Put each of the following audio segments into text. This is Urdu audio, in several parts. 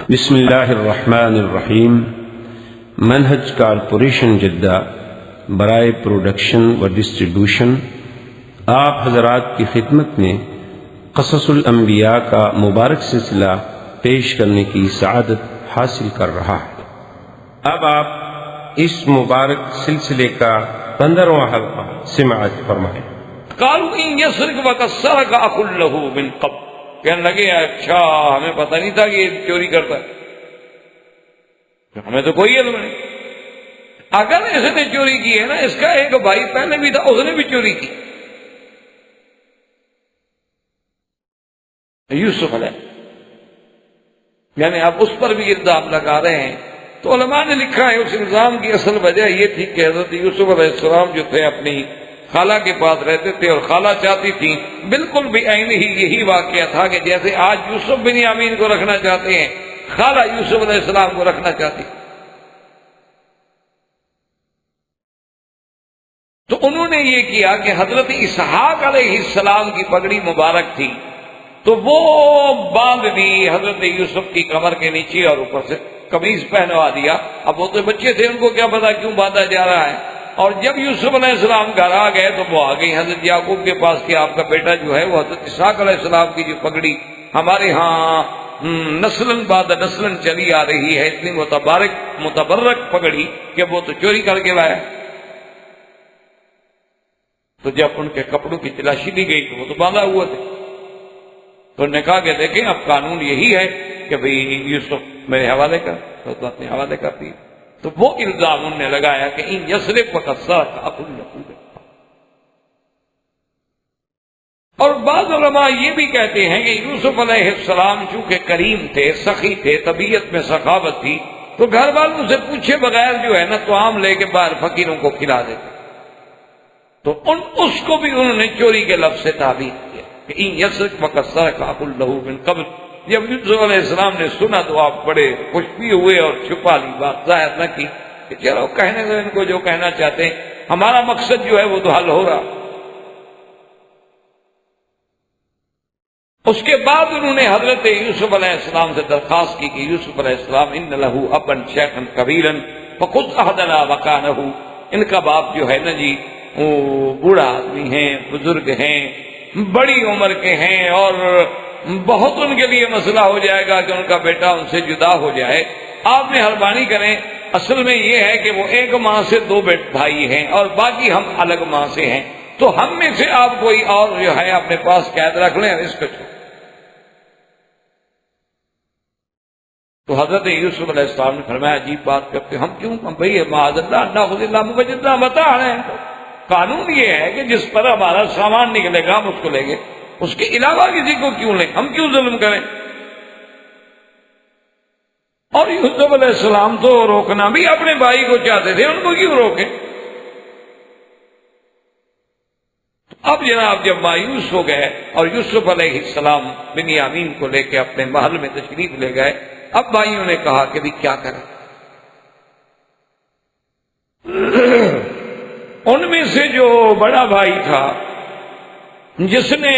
بسم اللہ الرحمن الرحیم۔ منہج کارپوریشن جدہ برائے پروڈکشن و ڈسٹریبیوشن آپ حضرات کی خدمت میں قصص الانبیاء کا مبارک سلسلہ پیش کرنے کی سعادت حاصل کر رہا ہے۔ اب آپ اس مبارک سلسلے کا 15واں حلقہ سماعت فرمائیں۔ قالوا ان يسرق وقد سرق اخ له من قبل، کہنے لگے اچھا ہمیں پتہ نہیں تھا کہ یہ چوری کرتا ہے، ہمیں تو کوئی علم نہیں۔ اگر اس نے چوری کی ہے نا، اس کا ایک بھائی پہلے بھی تھا، اس نے بھی چوری کی، یوسف علیہ، یعنی اب اس پر بھی الزام لگا رہے ہیں۔ تو علماء نے لکھا ہے اس الزام کی اصل وجہ یہ تھی کہ حضرت یوسف علیہ السلام جو تھے اپنی خالہ کے پاس رہتے تھے، اور خالہ چاہتی تھی بالکل بھی عین ہی یہی واقعہ تھا کہ جیسے آج یوسف بن یامین کو رکھنا چاہتے ہیں، خالہ یوسف علیہ السلام کو رکھنا چاہتی۔ تو انہوں نے یہ کیا کہ حضرت اسحاق علیہ السلام کی پگڑی مبارک تھی تو وہ باندھ دی حضرت یوسف کی کمر کے نیچے، اور اوپر سے قمیض پہنوا دیا۔ اب وہ تو بچے تھے، ان کو کیا پتا کیوں باندھا جا رہا ہے۔ اور جب یوسف علیہ السلام گھر آ گئے تو وہ آ گئی حضرت یعقوب کے پاس کہ آپ کا بیٹا جو ہے وہ حضرت اسحاق علیہ السلام کی جو پگڑی ہمارے ہاں نسلاً بعد نسلاً چلی آ رہی ہے، اتنی متبرک پگڑی کہ وہ تو چوری کر کے لایا۔ تو جب ان کے کپڑوں کی تلاشی لی گئی تو وہ تو باندھا ہوا تھے۔ تو انہوں نے کہا کہ دیکھیں اب قانون یہی ہے کہ بھئی یوسف میرے حوالے کر، تو اپنے حوالے کر دی۔ تو وہ الزام انہوں نے لگایا کہ ان یسرق فقد سرق اخ له۔ اور بعض علماء یہ بھی کہتے ہیں کہ یوسف علیہ السلام چونکہ کریم تھے، سخی تھے، طبیعت میں سخاوت تھی، تو گھر والوں سے پوچھے بغیر جو ہے نا طعام لے کے باہر فقیروں کو کھلا دیتے، تو اس کو بھی انہوں نے چوری کے لفظ سے تعبیر کیا کہ ان یسرق فقد سرق اخ له من قبل۔ جب یوسف علیہ السلام نے سنا تو آپ بڑے خوش بھی ہوئے اور چھپا لی، بات ظاہر نہ کی کہ چلو کہنے دو ان کو جو کہنا چاہتے ہیں، ہمارا مقصد جو ہے وہ تو حل ہو رہا۔ اس کے بعد انہوں نے حضرت یوسف علیہ السلام سے درخواست کی کہ یوسف علیہ السلام ان له ابا شیخا کبیرا فخذ احدنا مکانہ، ان کا باپ جو ہے نا جی وہ بوڑھا آدمی ہیں، بزرگ ہیں، بڑی عمر کے ہیں، اور بہت ان کے لیے مسئلہ ہو جائے گا کہ ان کا بیٹا ان سے جدا ہو جائے، آپ مہربانی کریں۔ اصل میں یہ ہے کہ وہ ایک ماں سے 2 بھائی ہیں اور باقی ہم الگ ماں سے ہیں، تو ہم میں سے آپ کوئی اور جو ہے اپنے پاس قید رکھ لیں اور اس کو چھوڑ۔ تو حضرت یوسف علیہ السلام نے فرمایا عجیب بات کرتے، ہم کیوں بھئی معاذ اللہ ناخذ اللہ مجدنا متاع ہے، قانون یہ ہے کہ جس پر ہمارا سامان نکلے گا ہم اس کو لیں گے، اس کے علاوہ کسی کو کیوں لیں، ہم کیوں ظلم کریں۔ اور یوسف علیہ السلام تو روکنا بھی اپنے بھائی کو چاہتے تھے، ان کو کیوں روکیں۔ اب جناب جب مایوس ہو گئے اور یوسف علیہ السلام بنیامین کو لے کے اپنے محل میں تشریف لے گئے، اب بھائیوں نے کہا کہ بھی کیا کریں۔ ان میں سے جو بڑا بھائی تھا جس نے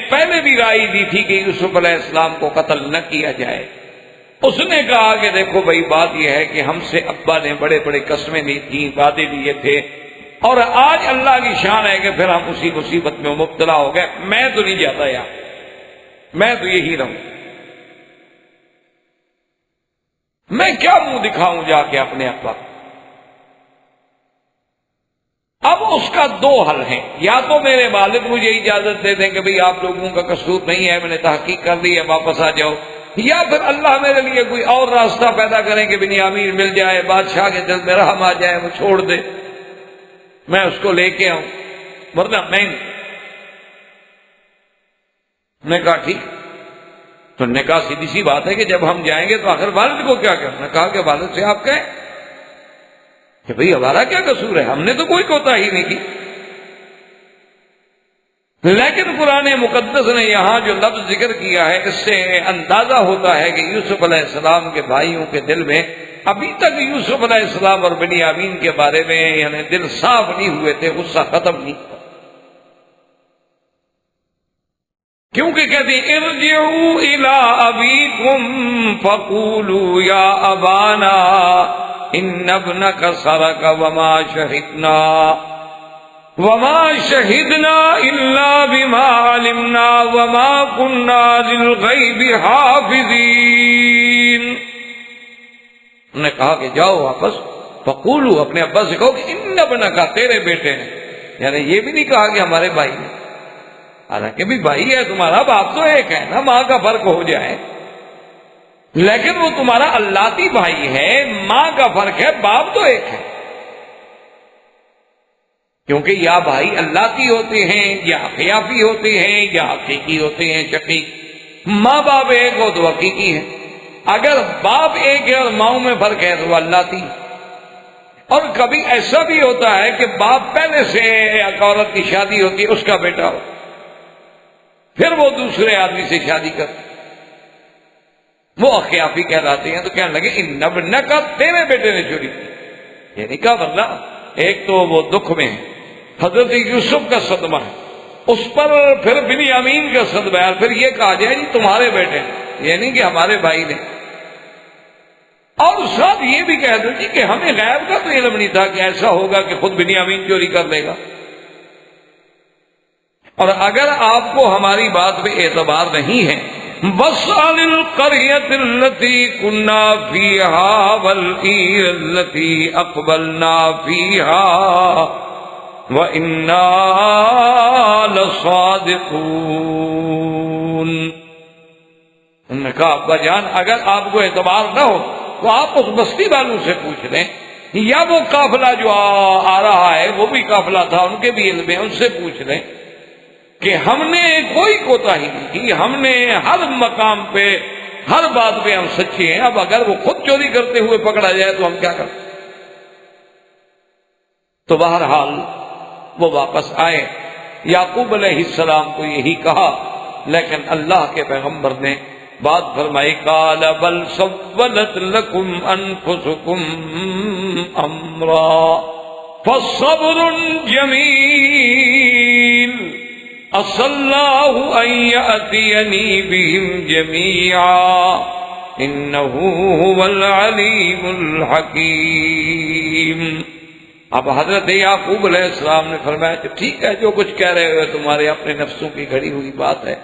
پہلے بھی رائے دی تھی کہ یوسف علیہ السلام کو قتل نہ کیا جائے، اس نے کہا کہ دیکھو بھائی بات یہ ہے کہ ہم سے ابا نے بڑے بڑے قسمیں لی تھیں، وعدے لیے تھے، اور آج اللہ کی شان ہے کہ پھر ہم اسی مصیبت میں مبتلا ہو گئے، میں تو نہیں جاتا یار، میں تو یہی رہوں، میں کیا منہ دکھاؤں جا کے اپنے ابا۔ اب اس کا 2 حل ہیں، یا تو میرے والد مجھے اجازت دے دیں کہ بھئی آپ لوگوں کا قصور نہیں ہے، میں نے تحقیق کر لی ہے، واپس آ جاؤ، یا پھر اللہ میرے لیے کوئی اور راستہ پیدا کریں کہ بنیامین مل جائے، بادشاہ کے دل میں رحم آ جائے، وہ چھوڑ دے، میں اس کو لے کے آؤں، ورنہ میں نے کہا ٹھیک۔ تو نے کہا سیدھی سی بات ہے کہ جب ہم جائیں گے تو آخر والد کو کیا کرنا، کہا کہ والد سے آپ کہیں کہ بھئی ہمارا کیا قصور ہے، ہم نے تو کوئی کوتاہی نہیں کی۔ لیکن قرآن مقدس نے یہاں جو لفظ ذکر کیا ہے اس سے اندازہ ہوتا ہے کہ یوسف علیہ السلام کے بھائیوں کے دل میں ابھی تک یوسف علیہ السلام اور بنیامین کے بارے میں یعنی دل صاف نہیں ہوئے تھے، غصہ ختم نہیں۔ کیونکہ کہتے ہیں ارجعوا الی ابیکم فقولوا یا ابانا ان ابنک سرق وما شہدنا الا بما علمنا وما كنا للغیب حافظین. انہوں نے کہا کہ جاؤ واپس، فقولوا اپنے ابا سے کہو کہ ان ابنک تیرے بیٹے ہیں، یعنی یہ بھی نہیں کہا کہ ہمارے بھائی ہیں، حالانکہ بھی بھائی ہے تمہارا، باپ تو ایک ہے نا، ماں کا فرق ہو جائے، لیکن وہ تمہارا اللہتی بھائی ہے، ماں کا فرق ہے، باپ تو ایک ہے. کیونکہ یا بھائی اللہتی ہوتے ہیں یا خیافی ہوتے ہیں یا حقیقی ہوتے ہیں شقیق. ماں باپ ایک ہو تو حقیقی ہے، اگر باپ ایک ہے اور ماؤں میں فرق ہے تو اللہتی. اور کبھی ایسا بھی ہوتا ہے کہ باپ پہلے سے ایک عورت کی شادی ہوتی ہے، اس کا بیٹا ہو، پھر وہ دوسرے آدمی سے شادی کرتے، وہ اخیافی کہلاتے ہیں. تو کہنے لگے ان ابنک تیرے بیٹے نے چوری کی، یعنی کہا ورنہ ایک تو وہ دکھ میں ہے، حضرت یوسف کا صدمہ ہے، اس پر پھر بنیامین کا صدمہ ہے، اور پھر یہ کہا جائے جی تمہارے بیٹے ہیں، یعنی کہ ہمارے بھائی نے. اور ساتھ یہ بھی کہہ دو جی کہ ہمیں غیب کا تو علم نہیں تھا کہ ایسا ہوگا کہ خود بنیامین چوری کر لے گا. اور اگر آپ کو ہماری بات پہ اعتبار نہیں ہے، وَاسْأَلِ الْقَرْيَةَ الَّتِي كُنَّا فِيهَا وَالْعِيرَ الَّتِي أَقْبَلْنَا فِيهَا وَإِنَّا لَصَادِقُونَ. انہوں نے کہا ابا جان اگر آپ کو اعتبار نہ ہو تو آپ اس بستی والوں سے پوچھ لیں، یا وہ قافلہ جو آ رہا ہے وہ بھی قافلہ تھا، ان کے بھی علم ہے، ان سے پوچھ لیں کہ ہم نے کوئی کوتاہی نہیں کی، ہم نے ہر مقام پہ ہر بات پہ ہم سچے ہیں. اب اگر وہ خود چوری کرتے ہوئے پکڑا جائے تو ہم کیا کریں؟ تو بہرحال وہ واپس آئے. یعقوب علیہ السلام کو یہی کہا، لیکن اللہ کے پیغمبر نے بات فرمائی، قال بل سولت لکم انفسکم امرا فصبر جمیل عسى الله أن يأتيني بهم جميعا إنه هو العليم الحكيم. اب حضرت یعقوب علیہ السلام نے فرمایا کہ ٹھیک ہے جو کچھ کہہ رہے ہو تمہارے اپنے نفسوں کی گھڑی ہوئی بات ہے،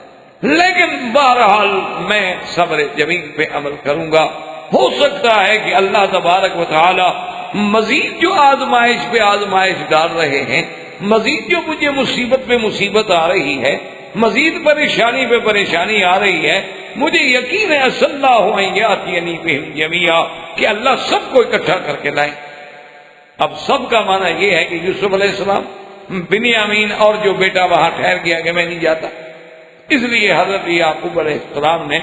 لیکن بہرحال میں صبر جمیل پہ عمل کروں گا. ہو سکتا ہے کہ اللہ تبارک و تعالی مزید جو آزمائش پہ آزمائش ڈال رہے ہیں، مزید جو مجھے مصیبت پہ مصیبت آ رہی ہے، مزید پریشانی پہ پریشانی آ رہی ہے، مجھے یقین ہے صلی اللہ یاتینی بہم جمیعا کہ اللہ سب کو اکٹھا کر کے لائیں. اب سب کا معنی یہ ہے کہ یوسف علیہ السلام، بنیامین اور جو بیٹا وہاں ٹھہر گیا کہ میں نہیں جاتا. اس لیے حضرت یعقوب علیہ السلام نے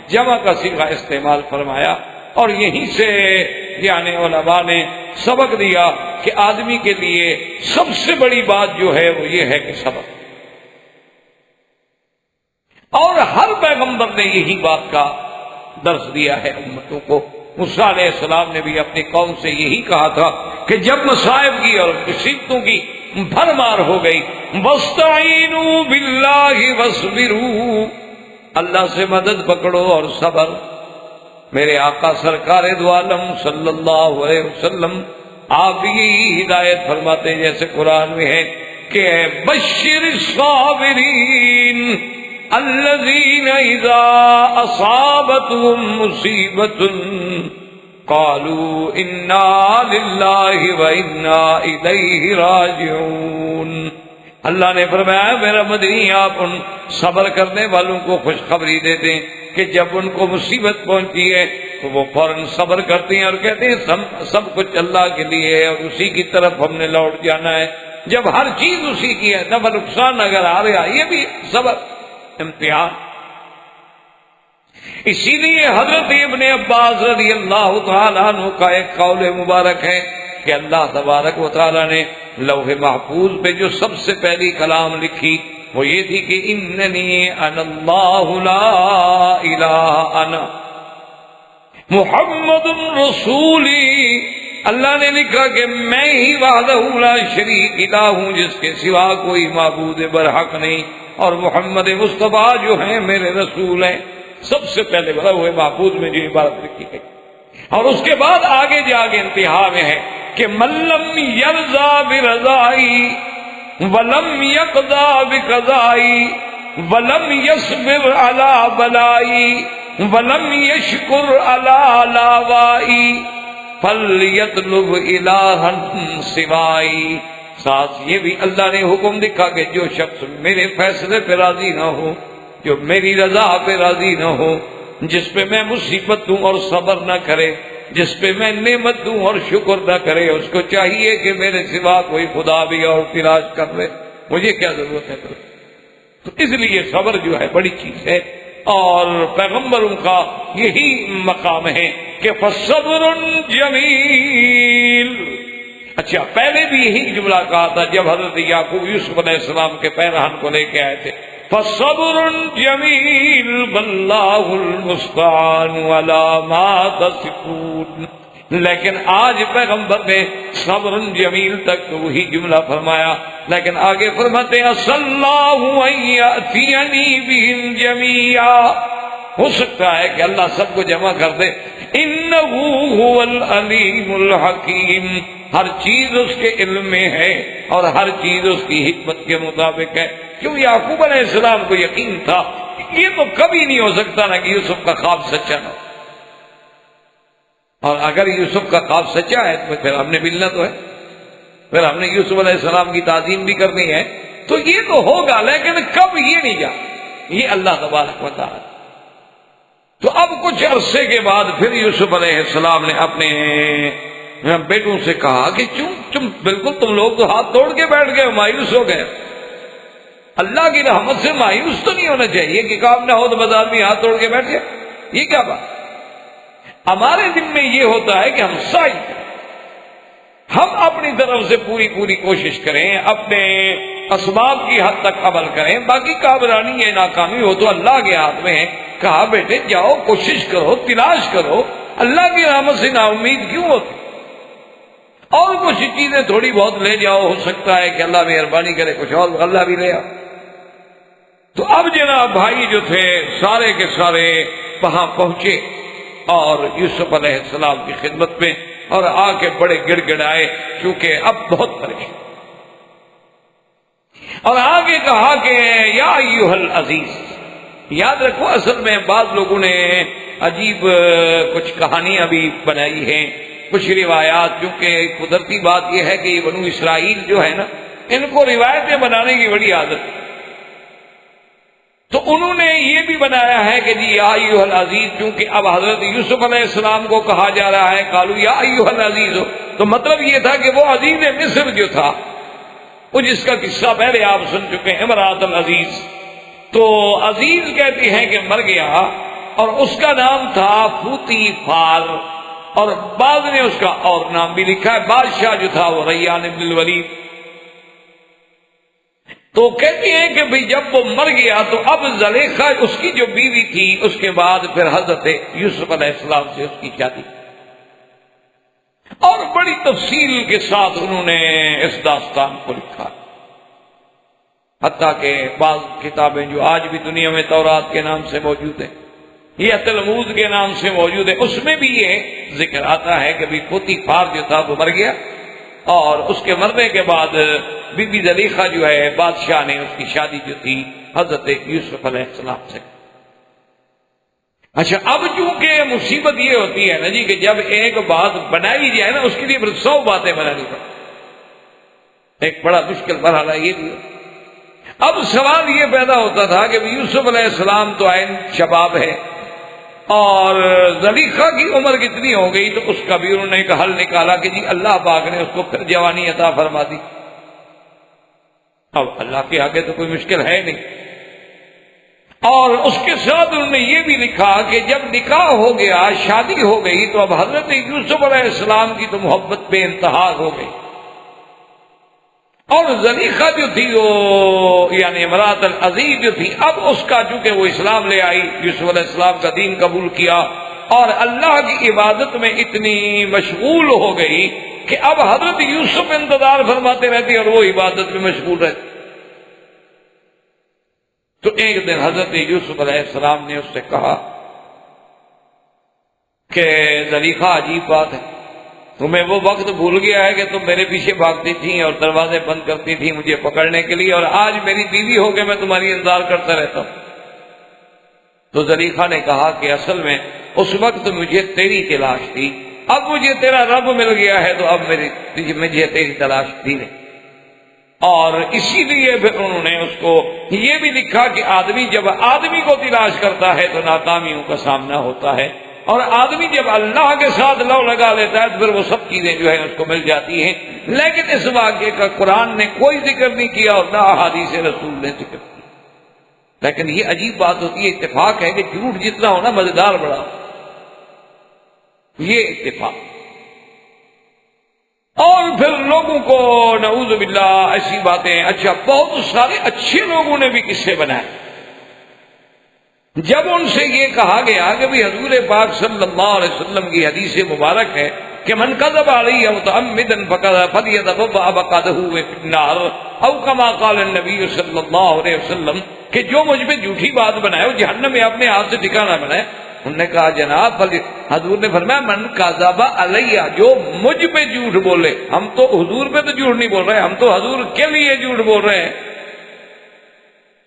جمع کا صیغہ استعمال فرمایا، اور یہیں سے یعنی علماء نے سبق دیا کہ آدمی کے لیے سب سے بڑی بات جو ہے وہ یہ ہے کہ صبر. اور ہر پیغمبر نے یہی بات کا درس دیا ہے امتوں کو. موسیٰ علیہ السلام نے بھی اپنی قوم سے یہی کہا تھا کہ جب مصائب کی اور مصیبتوں کی بھرمار ہو گئی، وَاسْتَعِينُوا بِاللَّهِ وَاصْبِرُوا، اللہ سے مدد پکڑو اور صبر. میرے آقا سرکار دو عالم صلی اللہ علیہ وسلم آپ یہی ہدایت فرماتے ہیں جیسے قرآن میں ہے کہ بشر الصابرین الذین اذا اصابتهم مصیبت قالوا انا للہ وانا الیہ راجعون. اللہ نے فرمایا میرا مدنی آپ ان صبر کرنے والوں کو خوشخبری دے دیں کہ جب ان کو مصیبت پہنچی ہے تو وہ فوراً صبر کرتے ہیں اور کہتے ہیں سب کچھ اللہ کے لیے ہے اور اسی کی طرف ہم نے لوٹ جانا ہے. جب ہر چیز اسی کی ہے، نفع نقصان اگر آ رہا یہ بھی صبر امتحان. اسی لیے حضرت ابن عباس رضی اللہ تعالیٰ عنہ کا ایک قول مبارک ہے کہ اللہ تبارک و تعالیٰ نے لوح محفوظ پہ جو سب سے پہلی کلام لکھی وہ یہ تھی کہ اننی انا اللہ لا الہ انا محمد رسولی. اللہ نے لکھا کہ میں ہی وحدہ لا شریک الہ ہوں، جس کے سوا کوئی معبود برحق نہیں، اور محمد مصطفیٰ جو ہیں میرے رسول ہیں. سب سے پہلے بڑا ہوئے محفوظ میں جو عبارت لکھی گئی. اور اس کے بعد آگے جا کے انتہا میں ہے کہ ملم یرضا برضائی ولم یقضا بقضائی ولم یصبر علی بلائی ولم یشکر علی لاوائی فلیطلب الہا سوائی. ساتھ یہ بھی اللہ نے حکم دکھا کہ جو شخص میرے فیصلے پہ راضی نہ ہو، جو میری رضا پہ راضی نہ ہو، جس پہ میں مصیبت دوں اور صبر نہ کرے، جس پہ میں نعمت دوں اور شکر نہ کرے، اس کو چاہیے کہ میرے سوا کوئی خدا بھی اور تلاش کر لے. مجھے کیا ضرورت ہے؟ تو اس لیے صبر جو ہے بڑی چیز ہے، اور پیغمبروں کا یہی مقام ہے کہ فصبر جمیل. اچھا، پہلے بھی یہی جملہ کہا تھا جب حضرت یعقوب یوسف علیہ السلام کے پیرہن کو لے کے آئے تھے، فصبر جمیل واللہ المستعان علی ما تصفون. لیکن آج پیغمبر نے صبر جمیل تک تو وہی جملہ فرمایا، لیکن آگے فرماتے ہیں صلی اللہ ان یأتینی بہم جمیعا. ہو سکتا ہے کہ اللہ سب کو جمع کر دے. انہ هو العلیم الحکیم. ہر چیز اس کے علم میں ہے اور ہر چیز اس کی حکمت کے مطابق ہے. کیوں یعقوب علیہ السلام کو یقین تھا یہ تو کبھی نہیں ہو سکتا نا کہ یوسف کا خواب سچا نہ ہو، اور اگر یوسف کا خواب سچا ہے تو پھر ہم نے ملنا تو ہے، پھر ہم نے یوسف علیہ السلام کی تعظیم بھی کرنی ہے. تو یہ تو ہوگا، لیکن کب یہ نہیں جا، یہ اللہ تبارک و تعالی. تو اب کچھ عرصے کے بعد پھر یوسف علیہ السلام نے اپنے بیٹوں سے کہا کہ تم بالکل تم لوگ تو ہاتھ توڑ کے بیٹھ گئے، مایوس ہو گئے. اللہ کی رحمت سے مایوس تو نہیں ہونا چاہیے کہ کام نہ ہو تو بس آدمی ہاتھ توڑ کے بیٹھ گیا. یہ کیا بات؟ ہمارے دل میں یہ ہوتا ہے کہ ہم سعی کریں، ہم اپنی طرف سے پوری کوشش کریں، اپنے اسباب کی حد تک عمل کریں. باقی کامرانی ہے، ناکامی ہو تو اللہ کے ہاتھ میں ہے. کہا بیٹے جاؤ، کوشش کرو، تلاش کرو. اللہ کی رحمت سے نا امید کیوں ہوتی؟ اور کچھ چیزیں تھوڑی بہت لے جاؤ، ہو سکتا ہے کہ اللہ مہربانی کرے کچھ اور اللہ بھی لے آؤ. تو اب جناب بھائی جو تھے سارے کے سارے وہاں پہنچے اور یوسف علیہ السلام کی خدمت میں، اور آ کے بڑے گڑ گڑائے کیونکہ اب بہت پریشان. اور آگے کہا کہ یا ایھا العزیز. یاد رکھو اصل میں بعض لوگوں نے عجیب کچھ کہانیاں بھی بنائی ہیں، کچھ روایات، کیونکہ قدرتی بات یہ ہے کہ یہ بنو اسرائیل جو ہے نا، ان کو روایتیں بنانے کی بڑی عادت. تو انہوں نے یہ بھی بنایا ہے کہ جی یا ایھا العزیز، کیونکہ اب حضرت یوسف علیہ السلام کو کہا جا رہا ہے قالوا یا ایھا العزیز، تو مطلب یہ تھا کہ وہ عزیز مصر جو تھا، وہ جس کا قصہ پہلے آپ سن چکے ہیں، امرأۃ العزیز. تو عزیز کہتے ہیں کہ مر گیا، اور اس کا نام تھا پوتی فار، اور بعض نے اس کا اور نام بھی لکھا ہے. بادشاہ جو تھا وہ ریان بن الولید. تو کہتے ہیں کہ بھئی جب وہ مر گیا تو اب زلیخا اس کی جو بیوی تھی، اس کے بعد پھر حضرت یوسف علیہ السلام سے اس کی شادی، اور بڑی تفصیل کے ساتھ انہوں نے اس داستان کو لکھا. حتیٰ کہ بعض کتابیں جو آج بھی دنیا میں تورات کے نام سے موجود ہیں یا تلمود کے نام سے موجود ہے، اس میں بھی یہ ذکر آتا ہے کہ بھی پوتی فار جو تھا وہ مر گیا، اور اس کے مرنے کے بعد بی بی زلیخا جو ہے بادشاہ نے اس کی شادی جو تھی حضرت یوسف علیہ السلام سے. اچھا، اب چونکہ مصیبت یہ ہوتی ہے نا جی کہ جب ایک بات بنائی جائے نا، اس کے لیے پھر 100 باتیں بنانی پڑتی. ایک بڑا مشکل مرحلہ یہ بھی. اب سوال یہ پیدا ہوتا تھا کہ یوسف علیہ السلام تو عین شباب ہے، اور زلیخا کی عمر کتنی ہو گئی، تو اس کا بھی انہوں نے ایک حل نکالا کہ جی اللہ پاک نے اس کو پھر جوانی عطا فرما دی. اب اللہ کے آگے تو کوئی مشکل ہے نہیں. اور اس کے ساتھ انہوں نے یہ بھی لکھا کہ جب نکاح ہو گیا، شادی ہو گئی، تو اب حضرت یوسف علیہ السلام کی تو محبت بے انتہا ہو گئی. اور زلیخا جو تھی وہ یعنی امرأۃ العزیز جو تھی، اب اس کا چونکہ وہ اسلام لے آئی، یوسف علیہ السلام کا دین قبول کیا، اور اللہ کی عبادت میں اتنی مشغول ہو گئی کہ اب حضرت یوسف انتظار فرماتے رہتے اور وہ عبادت میں مشغول رہتے. تو ایک دن حضرت یوسف علیہ السلام نے اس سے کہا کہ زلیخا عجیب بات ہے، تمہیں وہ وقت بھول گیا ہے کہ تم میرے پیچھے بھاگتی تھیں اور دروازے بند کرتی تھیں مجھے پکڑنے کے لیے، اور آج میری بیوی ہو کے میں تمہاری انتظار کرتا رہتا ہوں۔ تو زلیخا نے کہا کہ اصل میں اس وقت مجھے تیری تلاش تھی، اب مجھے تیرا رب مل گیا ہے تو اب مجھے تیری تلاش تھی نہیں۔ اور اسی لیے پھر انہوں نے اس کو یہ بھی لکھا کہ آدمی جب آدمی کو تلاش کرتا ہے تو ناکامیوں کا سامنا ہوتا ہے، اور آدمی جب اللہ کے ساتھ لو لگا لیتا ہے تو پھر وہ سب چیزیں جو ہیں اس کو مل جاتی ہیں۔ لیکن اس واقعے کا قرآن نے کوئی ذکر نہیں کیا اور نہ احادیث رسول نے ذکر کیا۔ لیکن یہ عجیب بات ہوتی ہے، اتفاق ہے کہ جھوٹ جتنا ہونا مزیدار بڑا ہو، یہ اتفاق۔ اور پھر لوگوں کو نعوذ باللہ ایسی باتیں، اچھا بہت سارے اچھے لوگوں نے بھی قصے بنائے۔ جب ان سے یہ کہا گیا کہ بھی حضور پاک صلی اللہ علیہ وسلم کی حدیث مبارک ہے کہ من کذب علی متعمدا فلیتبوأ مقعدہ من النار، او کما قال النبی صلی اللہ علیہ وسلم، کہ جو مجھ پہ جھوٹی بات بنائے وہ جہنم میں اپنے ہاتھ سے ٹھکانہ بنائے۔ انہوں نے کہا جناب، حضور نے فرمایا من کذب علی، جو مجھ پہ جھوٹ بولے، ہم تو حضور پہ تو جھوٹ نہیں بول رہے، ہم تو حضور کے لیے جھوٹ بول رہے ہیں۔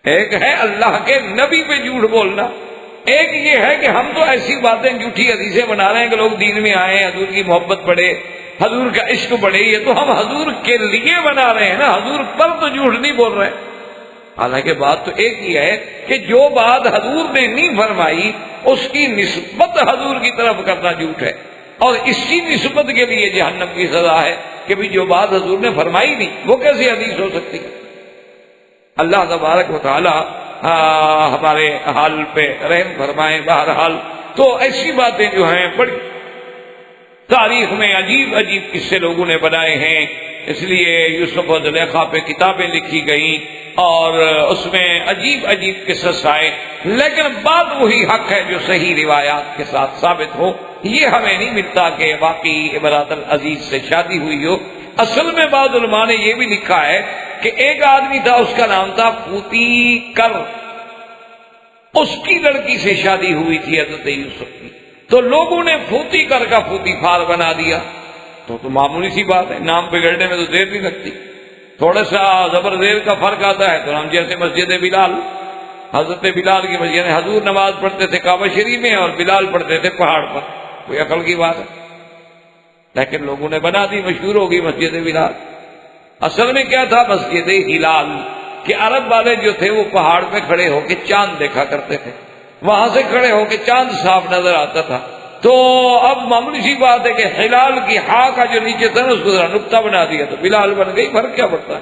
ایک ہے اللہ کے نبی پہ جھوٹ بولنا، ایک یہ ہے کہ ہم تو ایسی باتیں جھوٹی حدیثیں بنا رہے ہیں کہ لوگ دین میں آئے، حضور کی محبت بڑھے، حضور کا عشق بڑھے، یہ تو ہم حضور کے لیے بنا رہے ہیں نا، حضور پر تو جھوٹ نہیں بول رہے۔ حالانکہ بات تو ایک ہی ہے کہ جو بات حضور نے نہیں فرمائی اس کی نسبت حضور کی طرف کرنا جھوٹ ہے، اور اسی نسبت کے لیے جہنم کی سزا ہے کہ بھی جو بات حضور نے فرمائی نہیں وہ کیسی حدیث ہو سکتی ہے۔ اللہ تبارک و تعالی ہمارے حال پہ رحم فرمائے۔ بہرحال تو ایسی باتیں جو ہیں بڑی تاریخ میں عجیب عجیب قصے لوگوں نے بنائے ہیں، اس لیے یوسف اور زلیخا پہ کتابیں لکھی گئیں اور اس میں عجیب عجیب قصص آئے، لیکن بات وہی حق ہے جو صحیح روایات کے ساتھ ثابت ہو۔ یہ ہمیں نہیں ملتا کہ واقعی امرات العزیز سے شادی ہوئی ہو۔ اصل میں بعض علماء نے یہ بھی لکھا ہے کہ ایک آدمی تھا، اس کا نام تھا پوتی کر، اس کی لڑکی سے شادی ہوئی تھی حضرت یوسف کی، تو لوگوں نے پھوتی کر کا پھوتی پھار بنا دیا۔ تو معمولی سی بات ہے، نام بگڑنے میں تو دیر نہیں لگتی، تھوڑا سا زبر زیر کا فرق آتا ہے تو ہم جیسے مسجد بلال، حضرت بلال کی مسجد، حضور نماز پڑھتے تھے کعبہ شریف میں اور بلال پڑھتے تھے پہاڑ پر، کوئی عقل کی بات ہے؟ لیکن لوگوں نے بنا دی، مشہور ہوگی مسجد بلال۔ اصل میں کیا تھا؟ مسجد ہلال، کہ عرب والے جو تھے وہ پہاڑ پہ کھڑے ہو کے چاند دیکھا کرتے تھے، وہاں سے کھڑے ہو کے چاند صاف نظر آتا تھا۔ تو اب معمولی سی بات ہے کہ ہلال کی ہا کا جو نیچے تھا نا اس کو ذرا نقطہ بنا دیا تو بلال بن گئی، فرق کیا پڑتا ہے؟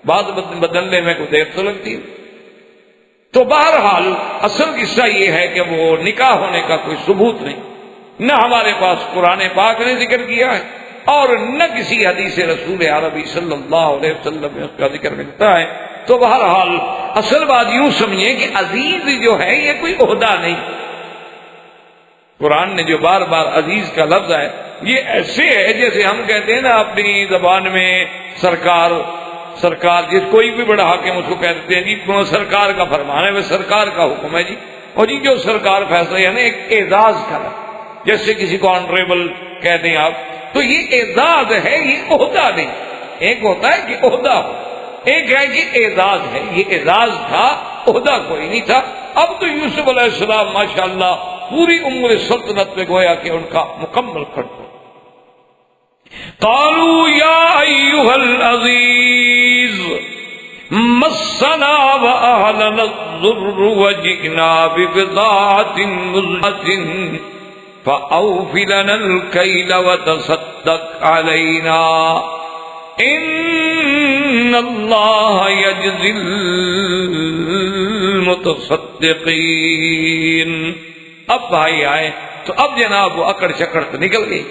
بات بدلنے میں کوئی دیر تو لگتی ہے۔ تو بہرحال اصل قصہ یہ ہے کہ وہ نکاح ہونے کا کوئی ثبوت نہیں، نہ ہمارے پاس قرآن پاک نے ذکر کیا ہے اور نہ کسی حدیث رسول عربی صلی اللہ علیہ وسلم میں اس کا ذکر ملتا ہے۔ تو بہرحال اصل بات یوں سمجھیں کہ عزیز جو ہے یہ کوئی عہدہ نہیں، قرآن نے جو بار بار عزیز کا لفظ ہے یہ ایسے ہے جیسے ہم کہتے ہیں نا اپنی زبان میں سرکار، سرکار جس کوئی بھی بڑا حاکم اس کو کہتے ہیں جی سرکار کا فرمان ہے، وہ سرکار کا حکم ہے جی، اور جی جو سرکار فیصلہ یعنی ایک اعزاز کا لفظ، جیسے کسی کو آنریبل کہتے ہیں آپ، تو یہ اعزاز ہے، یہ عہدہ نہیں۔ ایک ہوتا ہے کہ عہدہ ہو، ایک ہے کہ اعزاز ہے، یہ اعزاز تھا، عہدہ کوئی نہیں تھا۔ اب تو یوسف علیہ السلام ماشاءاللہ پوری امور سلطنت میں گویا کہ ان کا مکمل خط۔ قالوا یا ایھا العزیز مسنا واہلنا الضر وجئنا ببضاعۃ مزجاۃ فأوف لنا الكيل وتصدق علينا ان اللہ یجزی المتصدقین۔ اب بھائی آئے تو اب جناب وہ اکڑ چکڑ تو نکل گئی،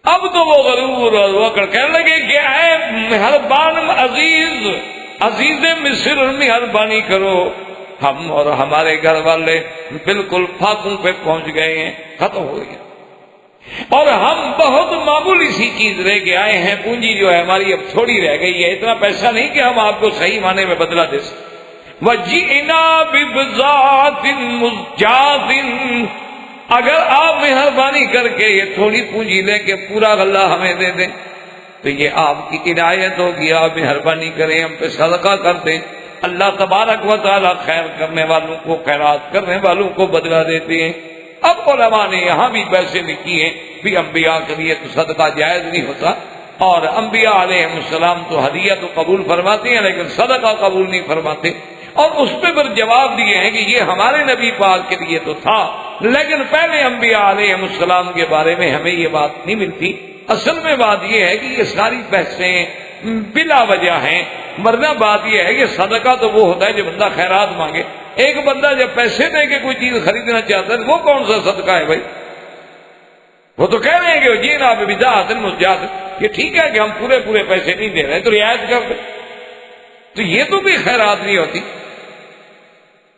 اب تو وہ غرور اور وہ اکڑ کہنے لگے کہ اے مہربان عزیز، عزیز مصر مہربانی کرو، ہم اور ہمارے گھر والے بالکل فاقوں پہ پہنچ گئے ہیں، ختم ہو گئے، اور ہم بہت معمولی سی چیز لے کے آئے ہیں، پونجی جو ہے ہماری اب تھوڑی رہ گئی ہے، اتنا پیسہ نہیں کہ ہم آپ کو صحیح معنی میں بدلہ دے سکیں، وَجِئْنَا بِبِضَاعَةٍ مُزْجَاةٍ، اگر آپ مہربانی کر کے یہ تھوڑی پونجی لے کے پورا غلہ ہمیں دے دیں تو یہ آپ کی عنایت ہوگی، آپ مہربانی کریں، ہم پہ صدقہ کر دیں۔ اللہ تبارک و تعالی خیر کرنے والوں کو، خیرات کرنے والوں کو بدلہ دیتے ہیں۔ اب علماء نے یہاں بھی بحثیں لکھی ہیں بھی انبیاء کے لیے تو صدقہ جائز نہیں ہوتا، اور انبیاء علیہ السلام تو ہدیہ تو قبول فرماتے ہیں لیکن صدقہ قبول نہیں فرماتے، اور اس پہ پھر جواب دیے ہیں کہ یہ ہمارے نبی پاک کے لیے تو تھا لیکن پہلے انبیاء علیہ السلام کے بارے میں ہمیں یہ بات نہیں ملتی۔ اصل میں بات یہ ہے کہ یہ ساری بحثیں بلا وجہ ہیں، ورنہ بات یہ ہے کہ صدقہ تو وہ ہوتا ہے جو بندہ خیرات مانگے۔ ایک بندہ جب پیسے دے کے کوئی چیز خریدنا چاہتا ہے وہ کون سا صدقہ ہے بھائی؟ وہ تو کہہ رہے ہیں کہ جی نا بدعۃ مزجاۃ، یہ ٹھیک ہے کہ ہم پورے پیسے نہیں دے رہے تو رعایت کر دیں، تو یہ تو بھی خیرات نہیں ہوتی،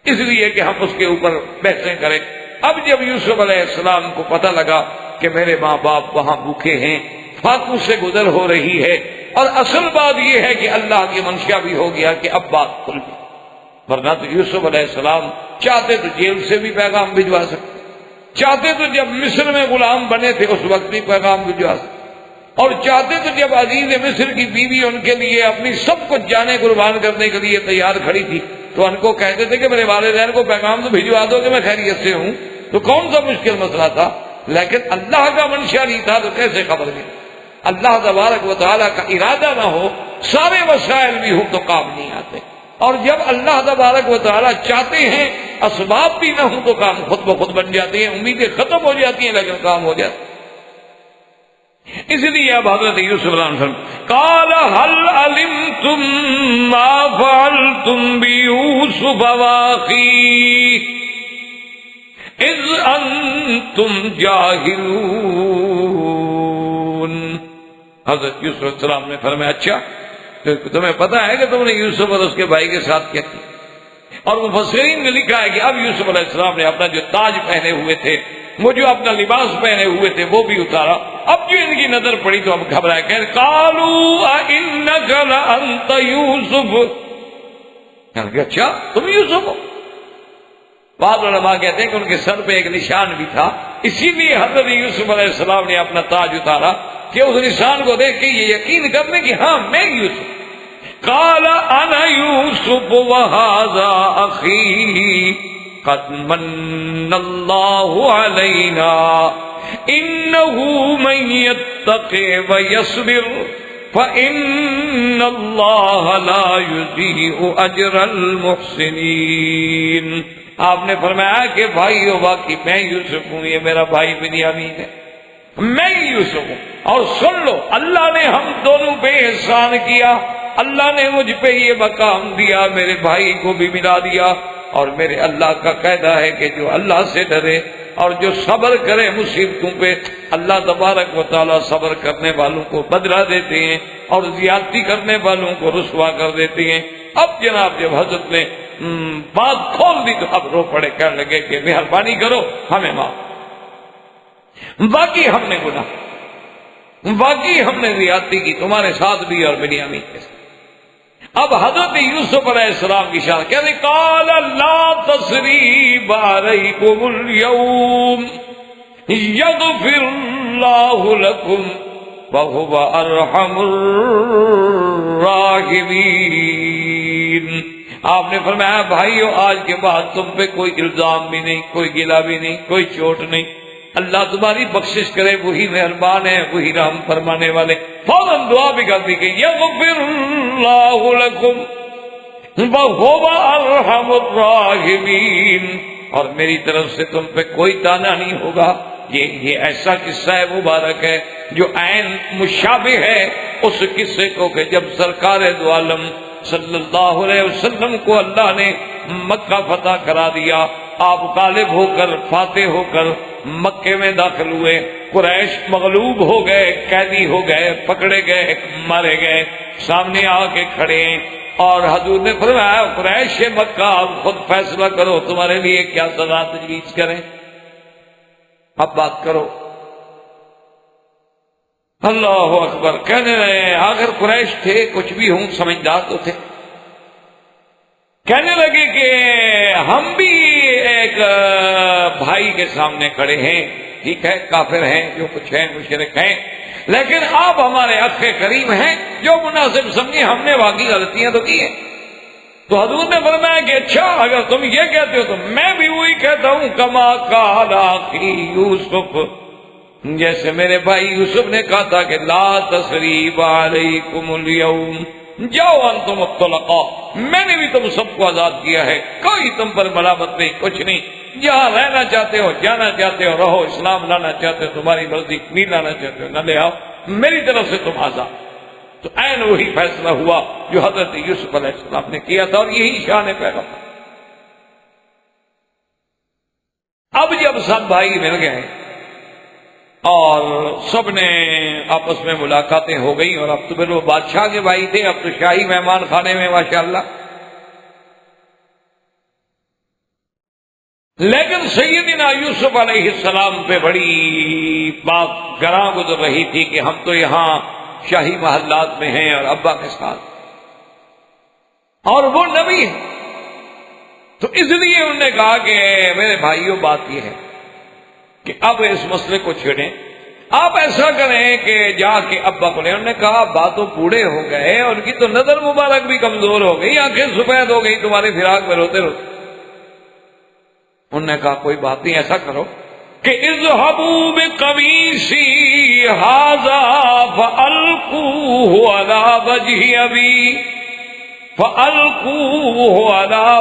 اس لیے کہ ہم اس کے اوپر بحثیں کریں۔ اب جب یوسف علیہ السلام کو پتہ لگا کہ میرے ماں باپ وہاں بھوکے ہیں، فاقوں سے گزر ہو رہی ہے، اور اصل بات یہ ہے کہ اللہ کی منشا بھی ہو گیا کہ اب بات کھل گئی، ورنہ تو یوسف علیہ السلام چاہتے تو جیل سے بھی پیغام بھجوا سکتے، چاہتے تو جب مصر میں غلام بنے تھے اس وقت بھی پیغام بھجوا سکتے، اور چاہتے تو جب عزیز مصر کی بیوی ان کے لیے اپنی سب کچھ جانیں قربان کرنے کے لیے تیار کھڑی تھی تو ان کو کہتے تھے کہ میرے والدین کو پیغام تو بھجوا دو کہ میں خیریت سے ہوں، تو کون سا مشکل مسئلہ تھا؟ لیکن اللہ کا منشا نہیں تھا تو کیسے خبر دی؟ اللہ تبارک و تعالیٰ کا ارادہ نہ ہو، سارے وسائل بھی ہوں تو کام نہیں آتے، اور جب اللہ تبارک و تعالیٰ چاہتے ہیں اسباب بھی نہ ہوں تو کام خود بخود بن جاتے ہیں، امیدیں ختم ہو جاتی ہیں لیکن کام ہو جاتا ہے۔ اس لیے اب حضرت یوسف علیہ السلام قال هل علمتم ما فعلتم بيوسف واخيه اذ انتم جاہلون۔ حضرت یوسف علیہ السلام نے فرمایا اچھا تمہیں پتا ہے کہ تم نے یوسف اور اس کے بھائی کے ساتھ کیا کیا؟ اور مفسرین نے لکھا ہے کہ اب یوسف علیہ السلام نے اپنا جو تاج پہنے ہوئے تھے، وہ جو اپنا لباس پہنے ہوئے تھے وہ بھی اتارا، اب جو ان کی نظر پڑی تو اب گھبرائے، کہ قالوا اِنَّكَ لَأَنْتَ يُوسُف، کہ اچھا تم یوسف ہو؟ بعض علماء کہتے ہیں کہ ان کے سر پہ ایک نشان بھی تھا، اسی لیے حضرت یوسف علیہ السلام نے اپنا تاج اتارا کہ اس نشان کو دیکھ کے یہ یقین کر لیں کہ ہاں میں یوسف۔ قال انا یوسف وہذا اخی قد من اللہ علینا انہ من یتق ویصبر فإن اللہ لا یضیع اجر المحسنین۔ آپ نے فرمایا کہ بھائی ہو باقی میں یوسف ہوں، یہ میرا بھائی بنیامین ہے، میں یوسف ہوں، اور سن لو اللہ نے ہم دونوں پہ احسان کیا، اللہ نے مجھ پہ یہ مقام دیا، میرے بھائی کو بھی ملا دیا، اور میرے اللہ کا قاعدہ ہے کہ جو اللہ سے ڈرے اور جو صبر کرے مصیبتوں پہ، اللہ تبارک و تعالیٰ صبر کرنے والوں کو بدلہ دیتے ہیں اور زیادتی کرنے والوں کو رسوا کر دیتے ہیں۔ اب جناب جب حضرت نے بات کھول دی تو اب رو پڑے، کہنے لگے کہ مہربانی کرو ہمیں معاف، باقی ہم نے گناہ، باقی ہم نے زیادتی کی تمہارے ساتھ بھی اور بنیامین کے ساتھ۔ اب حضرت یوسف علیہ السلام کی شان کہتے قال لا تثریب علیکم اليوم یغفر اللہ لکم وہو ارحم الراحمین۔ آپ نے فرمایا بھائیو آج کے بعد تم پہ کوئی الزام بھی نہیں، کوئی گلہ بھی نہیں، کوئی چوٹ نہیں، اللہ تمہاری بخشش کرے، وہی مہربان ہے، وہی رحم فرمانے والے۔ فوراً دعا بھی کر دی کہ یغفر اللہ لکم وہو ارحم الراحمین، اور میری طرف سے تم پہ کوئی تانا نہیں ہوگا۔ یہ ایسا قصہ ہے مبارک ہے جو عین مشابہ ہے اس قصے کو کہ جب سرکار دو عالم صلی اللہ علیہ وسلم کو اللہ نے مکہ فتح کرا دیا، آپ غالب ہو کر فاتح ہو کر مکے میں داخل ہوئے، قریش مغلوب ہو گئے، قیدی ہو گئے، پکڑے گئے، مارے گئے، سامنے آ کے کھڑے ہیں، اور حضور نے فرمایا قریش مکہ آپ خود فیصلہ کرو تمہارے لیے کیا سزا تجویز کریں، اب بات کرو۔ اللہ اکبر، کہنے رہے ہیں آخر قریش تھے کچھ بھی ہوں سمجھدار تو تھے، کہنے لگے کہ ہم بھی ایک بھائی کے سامنے کھڑے ہیں، ٹھیک ہے کافر ہیں جو کچھ ہیں مشرک ہیں، لیکن آپ ہمارے اخ کریم ہیں، جو مناسب سمجھے، ہم نے واقعی غلطیاں تو کی ہیں۔ تو حضور نے فرمایا کہ اچھا اگر تم یہ کہتے ہو تو میں بھی وہی کہتا ہوں، کما قال اخی یوسف، جیسے میرے بھائی یوسف نے کہا تھا کہ لا تثریب علیکم اليوم جاؤ انتم الطلقاء، میں نے بھی تم سب کو آزاد کیا ہے، کوئی تم پر ملامت نہیں، کچھ نہیں، جہاں رہنا چاہتے ہو جانا چاہتے ہو رہو، اسلام لانا چاہتے ہو تمہاری مرضی، نہیں لانا چاہتے ہو نہ لے آؤ، میری طرف سے تم آزاد۔ تو عین وہی فیصلہ ہوا جو حضرت یوسف علیہ السلام نے کیا تھا، اور یہی شان پیغمبر۔ اب جب سب بھائی مل گئے اور سب نے آپس میں ملاقاتیں ہو گئی، اور اب تو پھر وہ بادشاہ کے بھائی تھے، اب تو شاہی مہمان خانے میں ماشاءاللہ، لیکن سیدنا یوسف علیہ السلام پہ بڑی بات گراں گزر رہی تھی کہ ہم تو یہاں شاہی محلات میں ہیں اور ابا کے ساتھ، اور وہ نبی ہے، تو اس لیے انہوں نے کہا کہ میرے بھائیوں بات یہ ہے کہ اب اس مسئلے کو چھیڑیں، آپ ایسا کریں کہ جا کے ابا کو لیں۔ انہوں نے کہا ابا تو بوڑھے ہو گئے، ان کی تو نظر مبارک بھی کمزور ہو گئی، آنکھیں سفید ہو گئی تمہاری فراق میں روتے روتے۔ انہوں نے کہا کوئی بات نہیں، ایسا کرو کہ اذهبوا بقمیصی ھذا فألقوه علی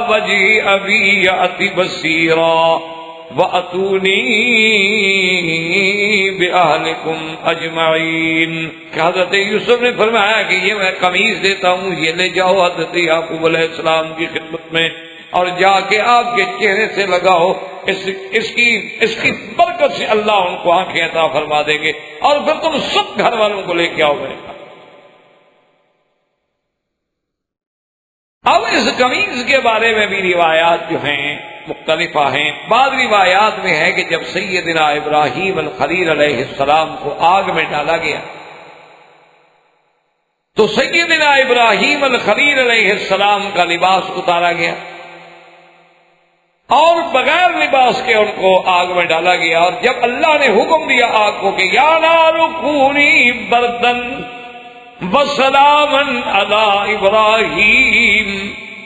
وجه ابی یأت بصیرا وَأَتُونِي بِأَهْلِكُمْ أَجْمَعِينَ کہ حضرت یوسف نے فرمایا کہ یہ میں قمیص دیتا ہوں، یہ لے جاؤ حضرت یعقوب علیہ السلام کی خدمت میں، اور جا کے آپ کے چہرے سے لگاؤ، اس کی برکت سے اللہ ان کو آنکھیں عطا فرما دیں گے، اور پھر تم سب گھر والوں کو لے کے آؤ میرے پاس۔ اب اس قمیص کے بارے میں بھی روایات جو ہیں مختلف ہیں۔ بعض روایات میں ہے کہ جب سیدنا ابراہیم الخلیل علیہ السلام کو آگ میں ڈالا گیا تو سیدنا ابراہیم الخلیل علیہ السلام کا لباس اتارا گیا اور بغیر لباس کے ان کو آگ میں ڈالا گیا، اور جب اللہ نے حکم دیا آگ کو کہ یا نار کونی بردن وسلاما علی ابراہیم،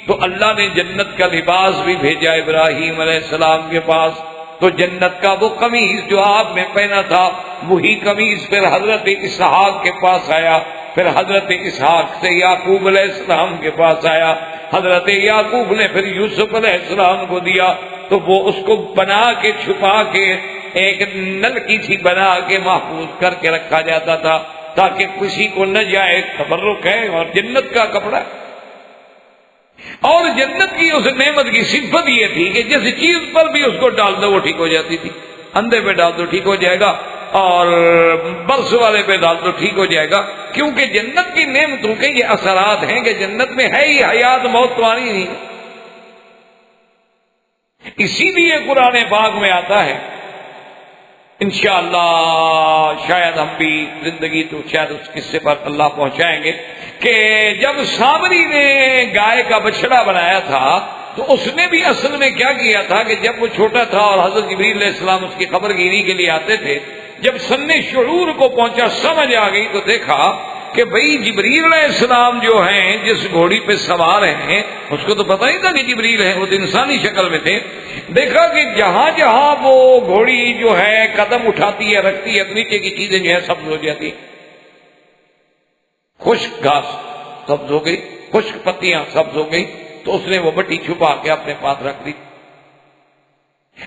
تو اللہ نے جنت کا لباس بھی بھیجا ابراہیم علیہ السلام کے پاس۔ تو جنت کا وہ قمیص جو آپ نے پہنا تھا، وہی قمیص پھر حضرت اسحاق کے پاس آیا، پھر حضرت اسحاق سے یعقوب علیہ السلام کے پاس آیا، حضرت یعقوب نے پھر یوسف علیہ السلام کو دیا، تو وہ اس کو بنا کے چھپا کے ایک نلکی تھی بنا کے محفوظ کر کے رکھا جاتا تھا تاکہ کسی کو نہ جائے، تبرک ہے اور جنت کا کپڑا ہے۔ اور جنت کی اس نعمت کی صفت یہ تھی کہ جس چیز پر بھی اس کو ڈال دو وہ ٹھیک ہو جاتی تھی۔ اندھے پہ ڈال دو ٹھیک ہو جائے گا، اور برس والے پہ ڈال دو ٹھیک ہو جائے گا، کیونکہ جنت کی نعمتوں کے یہ اثرات ہیں کہ جنت میں ہے ہی حیات، موت تو آنی نہیں۔ اسی لیے قرآن پاک میں آتا ہے، انشاءاللہ شاید ہم بھی زندگی تو شاید اس قصے پر اللہ پہنچائیں گے، کہ جب سامری نے گائے کا بچڑا بنایا تھا تو اس نے بھی اصل میں کیا کیا تھا کہ جب وہ چھوٹا تھا اور حضرت جبریل علیہ السلام اس کی خبر گیری کے لیے آتے تھے، جب سن شعور کو پہنچا، سمجھ آ گئی، تو دیکھا کہ بھئی جبریل علیہ السلام جو ہیں جس گھوڑی پہ سوار ہیں، اس کو تو پتہ ہی تھا کہ جبریل ہیں، وہ تو انسانی شکل میں تھے۔ دیکھا کہ جہاں جہاں وہ گھوڑی جو ہے قدم اٹھاتی ہے رکھتی ہے، نیچے کی چیزیں جو ہے سبز ہو جاتی، خشک گھاس سبز ہو گئی، خشک پتیاں سبز ہو گئی، تو اس نے وہ مٹی چھپا کے اپنے پاس رکھ دی۔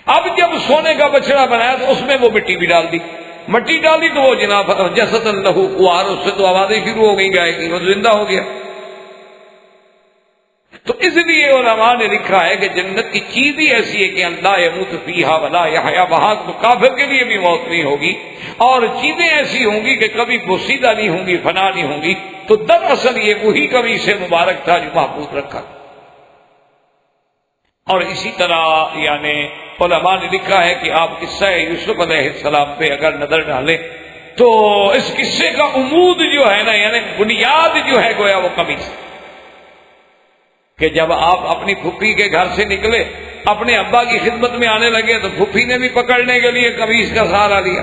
اب جب سونے کا بچڑا بنایا تو اس میں وہ مٹی بھی ڈال دی، مٹی ڈال دی تو وہ جناب جسد لہو خوار، اس سے تو آوازیں شروع ہو گئی گائے کی، وہ زندہ ہو گیا۔ تو اس لیے علماء نے لکھا ہے کہ جنت کی چیز ہی ایسی ہے کہ اللہ یموت فیہا ولا یحیا، وہاں تو کافر کے لیے بھی موت نہیں ہوگی، اور چیزیں ایسی ہوں گی کہ کبھی پوسیدہ نہیں ہوں گی، فنا نہیں ہوں گی۔ تو دراصل یہ وہی کبھی سے مبارک تھا جو محفوظ رکھا۔ اور اسی طرح یعنی علماء نے لکھا ہے کہ آپ قصہ یوسف علیہ السلام پہ اگر نظر ڈالیں تو اس قصے کا عمود جو ہے نا، یعنی بنیاد جو ہے گویا وہ قمیص، کہ جب آپ اپنی پھپھی کے گھر سے نکلے اپنے ابا کی خدمت میں آنے لگے تو پھپھی نے بھی پکڑنے کے لیے قمیص کا سہارا لیا،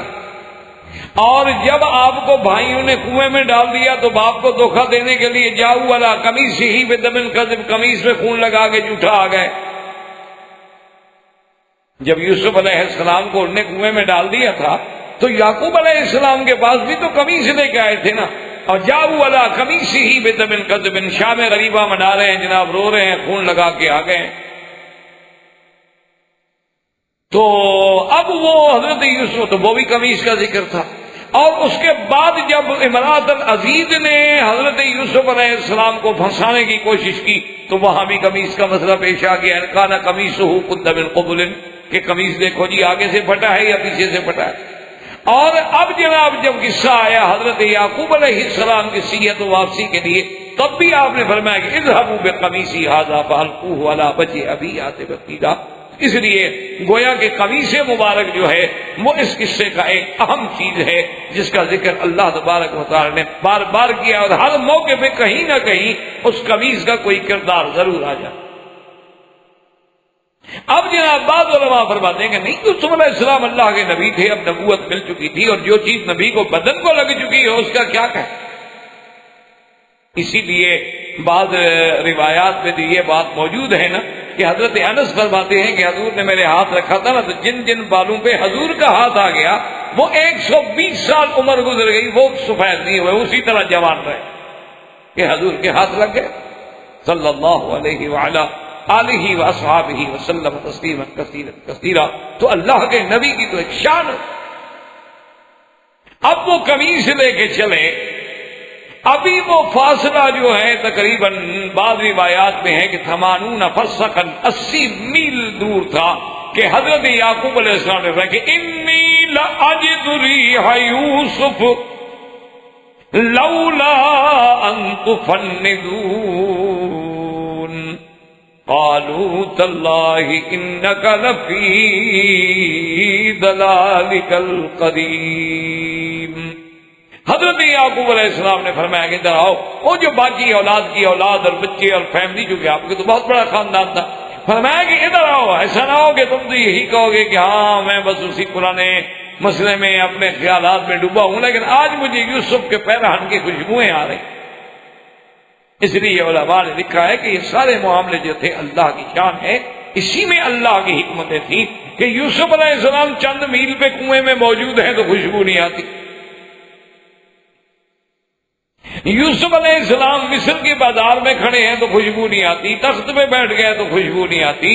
اور جب آپ کو بھائیوں نے کنویں میں ڈال دیا تو باپ کو دھوکہ دینے کے لیے جاؤ والا قمیص ہی بدمن کذب، قمیص میں خون لگا کے جھوٹا آ گئے۔ جب یوسف علیہ السلام کو انہوں نے کنویں میں ڈال دیا تھا تو یعقوب علیہ السلام کے پاس بھی تو قمیص لے کے آئے تھے نا، اور جاؤ والا قمیص ہی بدمن کذب، شام غریبہ منا رہے ہیں جناب، رو رہے ہیں، خون لگا کے آ گئے۔ تو اب وہ حضرت یوسف، تو وہ بھی قمیص کا ذکر تھا، اور اس کے بعد جب امرأۃ العزیز نے حضرت یوسف علیہ السلام کو پھنسانے کی کوشش کی تو وہاں بھی قمیص کا مسئلہ پیش آ گیا، کانا قمیصہ قد من قبل، کہ قمیص دیکھو جی آگے سے پھٹا ہے یا پیچھے سے پھٹا ہے۔ اور اب جناب جب قصہ آیا حضرت یعقوب علیہ السلام کی سیرت و واپسی کے لیے، تب بھی آپ نے فرمایا کہ اذهبوا بقمیصی ھذا فالقوه علی وجه ابی قتیلا۔ اس لیے گویا کہ قمیص مبارک جو ہے وہ اس قصے کا ایک اہم چیز ہے جس کا ذکر اللہ تبارک و تعالی نے بار بار کیا، اور ہر موقع پہ کہیں نہ کہیں اس قمیص کا کوئی کردار ضرور آ جائے۔ اب جناب بعض علماء فرماتے ہیں کہ نہیں، یوسف علیہ السلام اللہ کے نبی تھے، اب نبوت مل چکی تھی، اور جو چیز نبی کو بدن کو لگ چکی ہے اس کا کیا کہیں۔ اسی لیے بعض روایات میں یہ بات موجود ہے نا کہ حضرت انس فرماتے ہیں کہ حضور نے میرے ہاتھ رکھا تھا نا تو جن جن بالوں پہ حضور کا ہاتھ آ گیا وہ 120 سال عمر گزر گئی، وہ سفید نہیں ہوئے، اسی طرح جوان رہے کہ حضور کے ہاتھ لگ گئے صلی اللہ علیہ وعلا آلہ واصحابہ وسلم تسلیما کثیرا کثیرا۔ تو اللہ کے نبی کی تو ایک شان ہے۔ اب وہ قمیص لے کے چلے، ابھی وہ فاصلہ جو ہے تقریباً بعض روایات میں ہے کہ 80 فرسخا 80 میل دور تھا کہ حضرت یعقوب علیہ السلام نے کہا کہ انی لاجد ریح یوسف لولا ان تفندون قالوا تاللہ انک لفی ضلالک القدیم۔ حضرت یعقوب علیہ السلام نے فرمایا کہ ادھر آؤ، وہ جو باقی اولاد کی اولاد اور بچے اور فیملی جو کہ آپ کے تو بہت بڑا خاندان تھا، فرمایا کہ ادھر آؤ، ایسا نہ ہو کہ تم تو یہی کہو گے کہ ہاں میں بس اسی پرانے مسئلے میں اپنے خیالات میں ڈوبا ہوں، لیکن آج مجھے یوسف کے پیرہن کی خوشبوئیں آ رہی۔ اس لیے علماء نے لکھا ہے کہ یہ سارے معاملے جو تھے اللہ کی شان ہے، اسی میں اللہ کی حکمتیں تھیں کہ یوسف علیہ السلام چند میل پہ کنویں میں موجود ہیں تو خوشبو نہیں آتی، یوسف علیہ السلام مصر کے بازار میں کھڑے ہیں تو خوشبو نہیں آتی، تخت پہ بیٹھ گئے تو خوشبو نہیں آتی،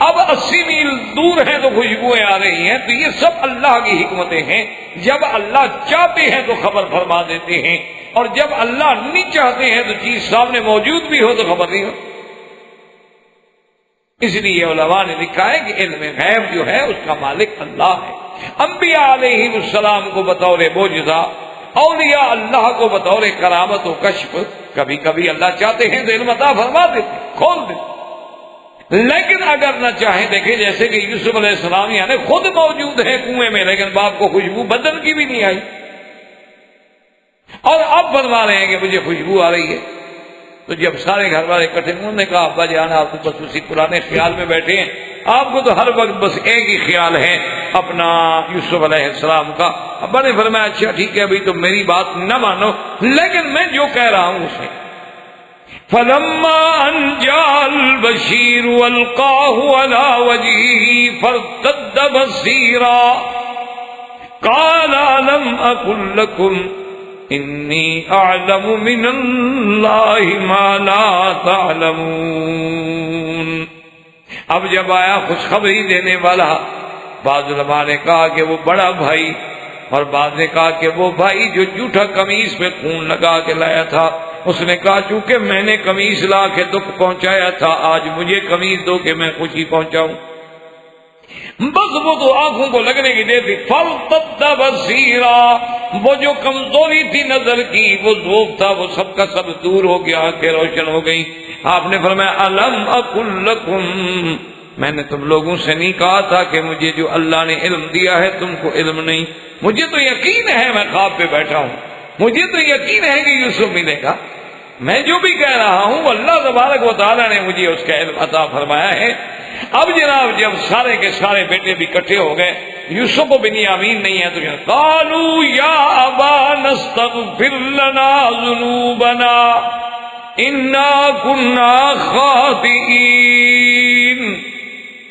اب 80 میل دور ہیں تو خوشبوئیں آ رہی ہیں۔ تو یہ سب اللہ کی حکمتیں ہیں، جب اللہ چاہتے ہیں تو خبر فرما دیتے ہیں، اور جب اللہ نہیں چاہتے ہیں تو چیز سامنے موجود بھی ہو تو خبر نہیں ہو۔ اس لیے علماء نے لکھا ہے کہ علم غیب جو ہے اس کا مالک اللہ ہے۔ انبیاء علیہ السلام کو بطور معجزہ، اولیاء اللہ کو بطور کرامت و کشف، کبھی کبھی اللہ چاہتے ہیں تو علم عطا فرما دیتے، کھول دیتے، لیکن اگر نہ چاہیں، دیکھیں جیسے کہ یوسف علیہ السلام یعنی خود موجود ہیں کنویں میں لیکن باپ کو خوشبو بدن کی بھی نہیں آئی، اور اب فرما رہے ہیں کہ مجھے خوشبو آ رہی ہے۔ تو جب سارے گھر والے اکٹھے، انہوں نے کہا ابا جان آپ تو بس اسی پرانے خیال میں بیٹھے ہیں، آپ کو تو ہر وقت بس ایک ہی خیال ہے اپنا یوسف علیہ السلام کا۔ ابا نے فرمایا اچھا ٹھیک ہے، ابھی تو میری بات نہ مانو، لیکن میں جو کہہ رہا ہوں اسے فلما ان جاء البشیر والقاه على وجهه فارتد بصيرا قال الم اقل لكم انی اعلم من اللہ ما لا تعلمون۔ اب جب آیا خوشخبری دینے والا، بعض علماء نے کہا کہ وہ بڑا بھائی، اور بعض نے کہا کہ وہ بھائی جو جھوٹا قمیص پہ خون لگا کے لایا تھا، اس نے کہا چونکہ میں نے قمیص لا کے دکھ پہنچایا تھا، آج مجھے قمیص دو کہ میں خوشی پہنچاؤں۔ بس وہ تو آنکھوں کو لگنے کی دیر تھی، فَالْتَدَّ بَصِيرًا، وہ جو کمزوری تھی نظر کی، وہ ذوق تھا، وہ سب کا سب دور ہو گیا، آنکھیں روشن ہو گئی۔ آپ نے فرمایا أَلَمْ أَقُلْ لَكُمْ، میں نے تم لوگوں سے نہیں کہا تھا کہ مجھے جو اللہ نے علم دیا ہے تم کو علم نہیں؟ مجھے تو یقین ہے، میں خواب پہ بیٹھا ہوں، مجھے تو یقین ہے کہ یوسف ملے گا، میں جو بھی کہہ رہا ہوں اللہ تبارک و تعالیٰ نے مجھے اس کا علم عطا فرمایا ہے۔ اب جناب جب سارے کے سارے بیٹے بھی اکٹھے ہو گئے، یوسف و بنیامین نہیں ہے تو قالوا یا ابانا استغفر لنا ذنوبنا انا كنا خاطئین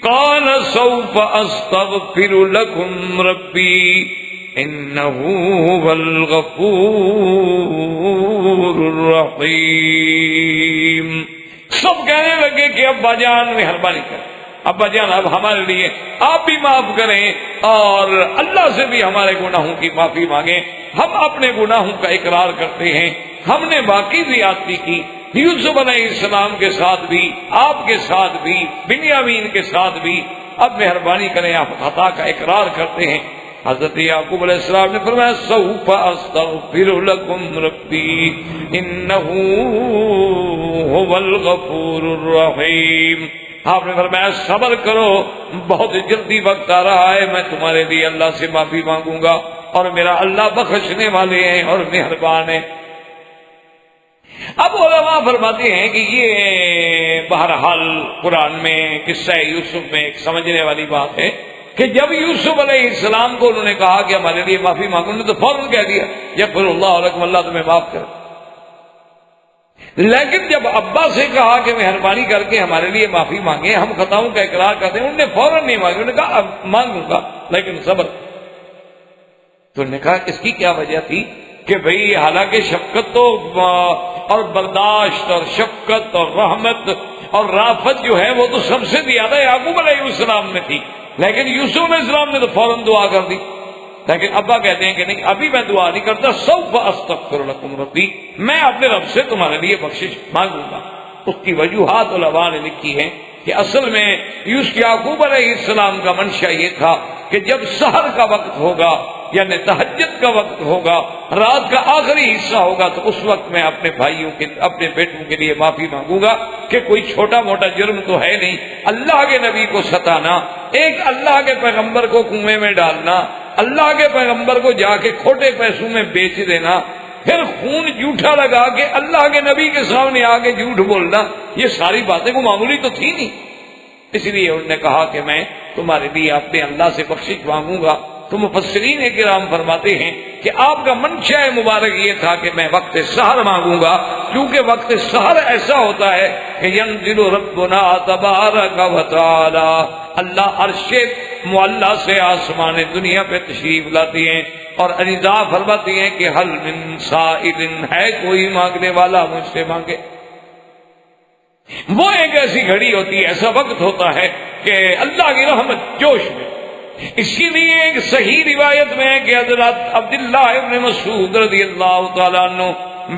قال سوف استغفر لكم ربی انه هو الغفور الرحیم۔ سب کہنے لگے کہ ابا جان مہربانی کریں، ابا جان اب ہمارے لیے آپ بھی معاف کریں اور اللہ سے بھی ہمارے گناہوں کی معافی مانگیں۔ ہم اپنے گناہوں کا اقرار کرتے ہیں، ہم نے باقی زیادتی کی، یوسف علیہ السلام کے ساتھ بھی، آپ کے ساتھ بھی، بنیامین کے ساتھ بھی، اب مہربانی کریں آپ خطا کا اقرار کرتے ہیں۔ حضرت یعقوب علیہ السلام نے فرمایا سوف استغفر لکم ربی انہ هو الغفور الرحیم۔ آپ نے فرمایا صبر کرو، بہت جلدی وقت آ رہا ہے، میں تمہارے لیے اللہ سے معافی مانگوں گا اور میرا اللہ بخشنے والے ہیں اور مہربان ہے۔ اب علماء فرماتے ہیں کہ یہ بہرحال قرآن میں قصہ یوسف میں ایک سمجھنے والی بات ہے کہ جب یوسف علیہ السلام کو انہوں نے کہا کہ ہمارے لیے معافی مانگو، انہوں نے تو فوراً کہہ دیا یغفر اللہ لکم، اللہ تمہیں معاف کرے۔ لیکن جب ابا سے کہا کہ مہربانی کر کے ہمارے لیے معافی مانگے، ہم خطاؤں کا اقرار کرتے ہیں، انہوں نے فوراً نہیں مانگی، انہوں نے کہا اب مانگوں گا لیکن صبر۔ تو انہوں نے کہا اس کی کیا وجہ تھی کہ بھئی حالانکہ شفقت تو اور برداشت اور شفقت اور رحمت اور رافت جو ہے وہ تو سب سے زیادہ یعقوب علیہ السلام میں تھی، لیکن یوسف علیہ السلام نے تو فوراً دعا کر دی۔ لیکن ابا کہتے ہیں کہ نہیں، ابھی میں دعا نہیں کرتا، سوف استغفر لکم ربی، میں اپنے رب سے تمہارے لیے بخشش مانگوں گا۔ اس کی وجوہات علماء نے لکھی ہیں کہ اصل میں یعقوب علیہ السلام کا منشا یہ تھا کہ جب سحر کا وقت ہوگا یعنی تہجد کا وقت ہوگا، رات کا آخری حصہ ہوگا، تو اس وقت میں اپنے بھائیوں کے، اپنے بیٹوں کے لیے معافی مانگوں گا کہ کوئی چھوٹا موٹا جرم تو ہے نہیں، اللہ کے نبی کو ستانا، ایک اللہ کے پیغمبر کو کنویں میں ڈالنا، اللہ کے پیغمبر کو جا کے کھوٹے پیسوں میں بیچ دینا، پھر خون جھوٹا لگا کے اللہ کے نبی کے سامنے آ کے جھوٹ بولنا، یہ ساری باتیں کو معمولی تو تھی نہیں۔ اس لیے انہوں نے کہا کہ میں تمہارے لیے اپنے اللہ سے بخشش مانگوں گا۔ تو مفسرین کرام فرماتے ہیں کہ آپ کا منشا مبارک یہ تھا کہ میں وقت سحر مانگوں گا، کیونکہ وقت سحر ایسا ہوتا ہے کہ ینزل ربنا تبارک و تعالی، اللہ عرش معلی سے آسمان دنیا پہ تشریف لاتی ہیں اور ندا فرماتی ہیں کہ حل من سائل، ہے کوئی مانگنے والا مجھ سے مانگے۔ وہ ایک ایسی گھڑی ہوتی ہے، ایسا وقت ہوتا ہے کہ اللہ کی رحمت جوش میں۔ اسی لیے ایک صحیح روایت میں ہے کہ حضرت عبداللہ ابن مسعود رضی اللہ تعالیٰ عنہ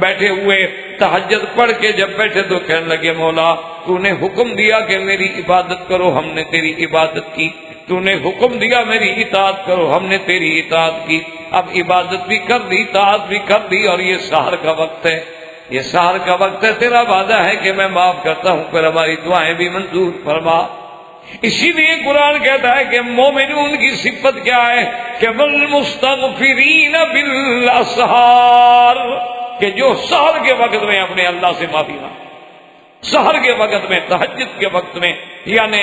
بیٹھے ہوئے تہجد پڑھ کے جب بیٹھے تو کہنے لگے مولا تو نے حکم دیا کہ میری عبادت کرو، ہم نے تیری عبادت کی، تو نے حکم دیا میری اطاعت کرو، ہم نے تیری اطاعت کی، اب عبادت بھی کر دی، اطاعت بھی کر دی، اور یہ سحر کا وقت ہے، یہ سحر کا وقت ہے، تیرا وعدہ ہے کہ میں معاف کرتا ہوں، پھر ہماری دعائیں بھی منظور فرما۔ اسی لیے قرآن کہتا ہے کہ مومنون کی صفت کیا ہے کہ والمستغفرین بالاسحار، کہ جو سحر کے وقت میں اپنے اللہ سے معافی مانگے، سحر کے وقت میں، تہجد کے وقت میں، یعنی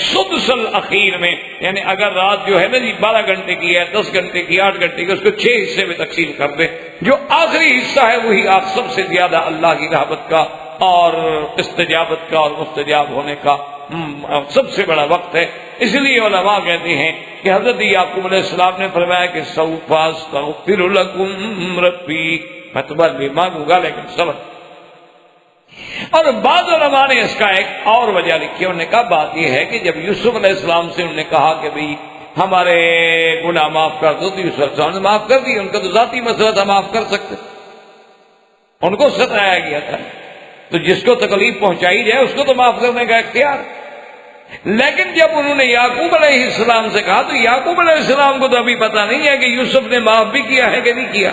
سدس الاخیر میں، یعنی اگر رات جو ہے نا جی 12 گھنٹے کی ہے، 10 گھنٹے کی، 8 گھنٹے کی، اس کو 6 حصے میں تقسیم کر دے، جو آخری حصہ ہے وہی آپ سب سے زیادہ اللہ کی رحمت کا اور استجابت کا اور مستجاب ہونے کا سب سے بڑا وقت ہے۔ اس لیے علماء کہتے ہیں کہ حضرت یعقوب علیہ السلام نے فرمایا کہ سوف استغفر لکم ربی، میں تمہارے لیے مانگوں گا لیکن صبر۔ اور بعض علماء نے اس کا ایک اور وجہ لکھی، انہوں نے کہا بات یہ ہے کہ جب یوسف علیہ السلام سے انہوں نے کہا کہ بھئی ہمارے گناہ معاف کر دو، تو یوسف علیہ السلام نے معاف کر دی، ان کا تو ذاتی مسئلہ تھا، معاف کر سکتے، ان کو ستایا گیا تھا، تو جس کو تکلیف پہنچائی جائے اس کو تو معاف کرنے کا اختیار۔ لیکن جب انہوں نے یعقوب علیہ السلام سے کہا تو یعقوب علیہ السلام کو تو ابھی پتہ نہیں ہے کہ یوسف نے معاف بھی کیا ہے کہ نہیں کیا،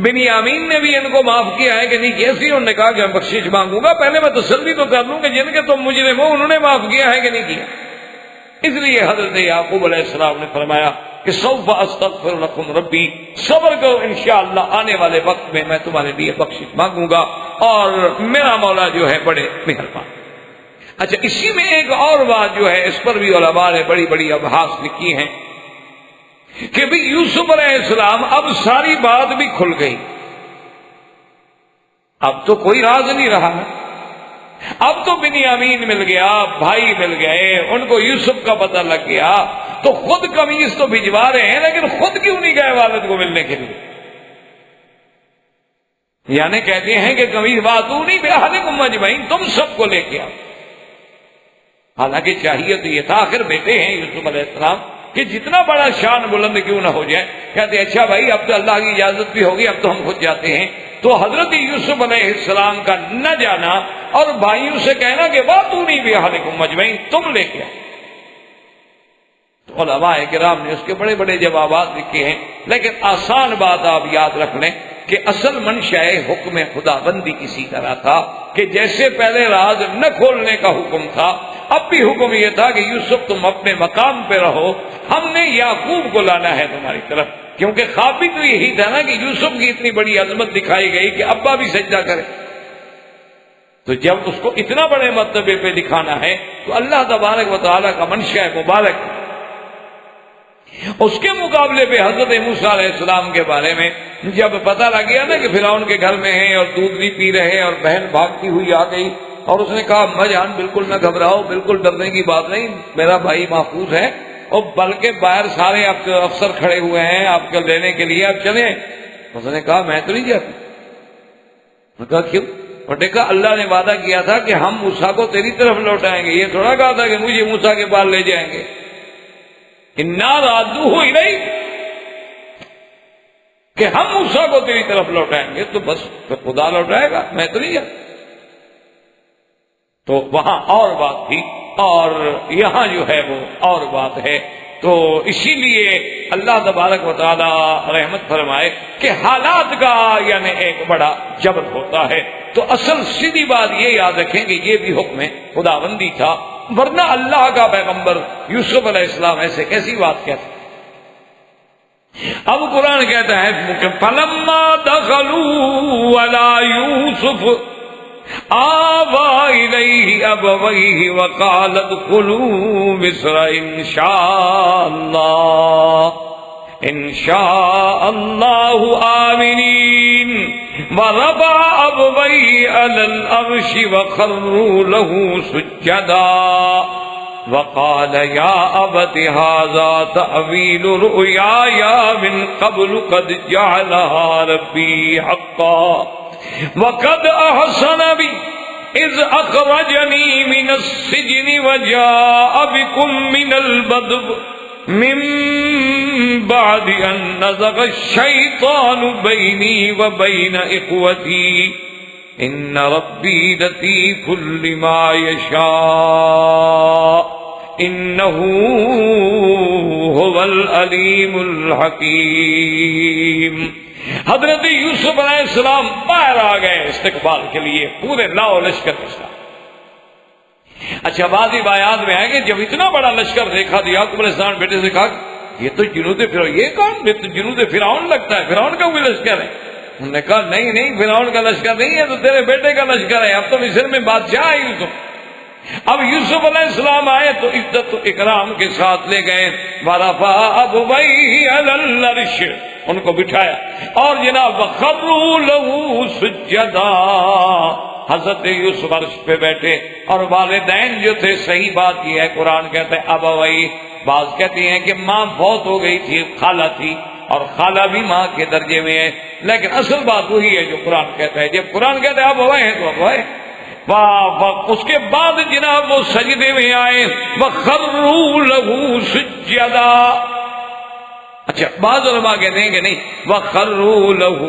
بنیامین نے بھی ان کو معاف کیا ہے کہ نہیں کیا، اسی انہوں نے کہا کہ میں بخشش مانگوں گا، پہلے میں تسلی تو کر لوں کہ جن کے تم مجرم ہو انہوں نے معاف کیا ہے کہ نہیں کیا۔ اس لیے حضرت یعقوب علیہ السلام نے فرمایا کہ سوف استغفر لکم ربی، صبر کرو انشاءاللہ آنے والے وقت میں میں تمہارے لیے بخشش مانگوں گا اور میرا مولا جو ہے بڑے مہربان۔ اچھا، اسی میں ایک اور بات جو ہے اس پر بھی علماء نے بڑی بڑی ابحاث لکھی ہیں کہ بھی یوسف علیہ السلام اب ساری بات بھی کھل گئی، اب تو کوئی راز نہیں رہا، اب تو بنیامین مل گیا، بھائی مل گئے، ان کو یوسف کا پتہ لگ گیا، تو خود قمیص تو بھجوا رہے ہیں لیکن خود کیوں نہیں گئے والد کو ملنے کے لیے؟ یعنی کہتے ہیں کہ قمیص واتونی بأہلکم اجمعین، تم سب کو لے کے آؤ۔ حالانکہ چاہیے تو یہ تھا، آخر بیٹے ہیں یوسف علیہ السلام، کہ جتنا بڑا شان بلند کیوں نہ ہو جائے، کہتے اچھا بھائی اب تو اللہ کی اجازت بھی ہوگی، اب تو ہم خود جاتے ہیں۔ تو حضرت یوسف علیہ السلام کا نہ جانا اور بھائیوں سے کہنا کہ واتونی بأہلکم اجمعین، تم لے کے آؤ، تو علماء کرام نے اس کے بڑے بڑے جوابات لکھے ہیں، لیکن آسان بات آپ یاد رکھ لیں کہ اصل منشأ حکم خدا بندی اسی طرح تھا کہ جیسے پہلے راز نہ کھولنے کا حکم تھا، اب بھی حکم یہ تھا کہ یوسف تم اپنے مقام پہ رہو، ہم نے یعقوب کو لانا ہے تمہاری طرف، کیونکہ خواب بھی تو یہی تھا نا کہ یوسف کی اتنی بڑی عظمت دکھائی گئی کہ ابا بھی سجدہ کرے، تو جب اس کو اتنا بڑے مرتبے پہ دکھانا ہے تو اللہ تبارک و تعالیٰ کا منشأ مبارک۔ اس کے مقابلے پہ حضرت موسیٰ علیہ السلام کے بارے میں جب پتہ لگ گیا نا کہ فرعون کے گھر میں ہیں اور دودھ بھی پی رہے ہیں اور بہن بھاگتی ہوئی آ گئی، اور اس نے کہا اما جان بالکل نہ گھبراؤ، بالکل ڈرنے کی بات نہیں، میرا بھائی محفوظ ہے، اور بلکہ باہر سارے آپ کے افسر کھڑے ہوئے ہیں آپ کو لینے کے لیے، آپ چلیں۔ اس نے کہا میں تو نہیں جاتا۔ نے کہا کیوں؟ اور دیکھا اللہ نے وعدہ کیا تھا کہ ہم موسیٰ کو تیری طرف لوٹائیں گے، یہ تھوڑا کہا تھا کہ مجھے موسیٰ کے پاس لے جائیں گے۔ اِنَّا رَادُوهُ إِلَيْكَ، کہ ہم موسیٰ کو تیری طرف لوٹائیں گے، تو بس خدا لوٹائے گا، میں تو نہیں جاتا۔ تو وہاں اور بات تھی اور یہاں جو ہے وہ اور بات ہے، تو اسی لیے اللہ تبارک و تعالی رحمت فرمائے کہ حالات کا یعنی ایک بڑا جبر ہوتا ہے، تو اصل سیدھی بات یہ یاد رکھیں کہ یہ بھی حکم خداوندی تھا، ورنہ اللہ کا پیغمبر یوسف علیہ السلام ایسے کیسی بات کہتے۔ اب قرآن کہتا ہے کہ فَلَمَّا دَخَلُوا عَلَى يُوسُفَ آوَى إِلَيْهِ أَبَوَيْهِ وَقَالَ ادْخُلُوا مِصْرَ إِن شاء الله آمنين وَرَفَعَ أَبَوَيْهِ عَلَى الْعَرْشِ وَخَرُّوا لَهُ سُجَّدًا وقال يا أبت هذا تأويل رؤياي من قبل قد جعلها ربي حقا وقد أحسن بي إذ أخرجني من السجن وجاء بكم من البدو من بعد أن نزغ الشيطان بيني وبين إخوتي إن ربي لطيف لما يشاء إنه هو العليم الحكيم۔ حضرت یوسف علیہ السلام باہر آ گئے استقبال کے لیے پورے لاؤ لشکر کے ساتھ۔ اچھا بعض روایات میں ہے کہ جب اتنا بڑا لشکر دیکھا تو یعقوب علیہ السلام بیٹے سے کہا یہ تو جنود فرعون، یہ کون؟ یہ تو جنود فرعون لگتا ہے، فرعون کا کوئی لشکر ہے؟ انہوں نے کہا نہیں فرعون کا لشکر نہیں ہے، تو تیرے بیٹے کا لشکر ہے، اب تو مصر میں بادشاہ ہے یوسف۔ اب یوسف علیہ السلام آئے تو عزت و اکرام کے ساتھ لے گئے، وَرَفَعَ أَبَوَيْهِ عَلَى الْعَرْشِ، ان کو بٹھایا، اور جناب وَخَرُّوا لَهُ سُجَّدًا، حضرت یوسف عرش پہ بیٹھے، اور والدین جو تھے، صحیح بات یہ ہے قرآن کہتا ہے ابوئی، بعض کہتے ہیں کہ ماں فوت ہو گئی تھی، خالہ تھی، اور خالہ بھی ماں کے درجے میں ہے، لیکن اصل بات وہی ہے جو قرآن کہتا ہے، جب قرآن کہتا ہے ابوئی ہیں تو ابوئی۔ اس کے بعد جناب وہ سجدے میں آئے، وَخَرُّوا لَهُ سُجَّدًا۔ اچھا بعض علماء کہتے ہیں کہ نہیں، وَخَرُّوا لَهُ،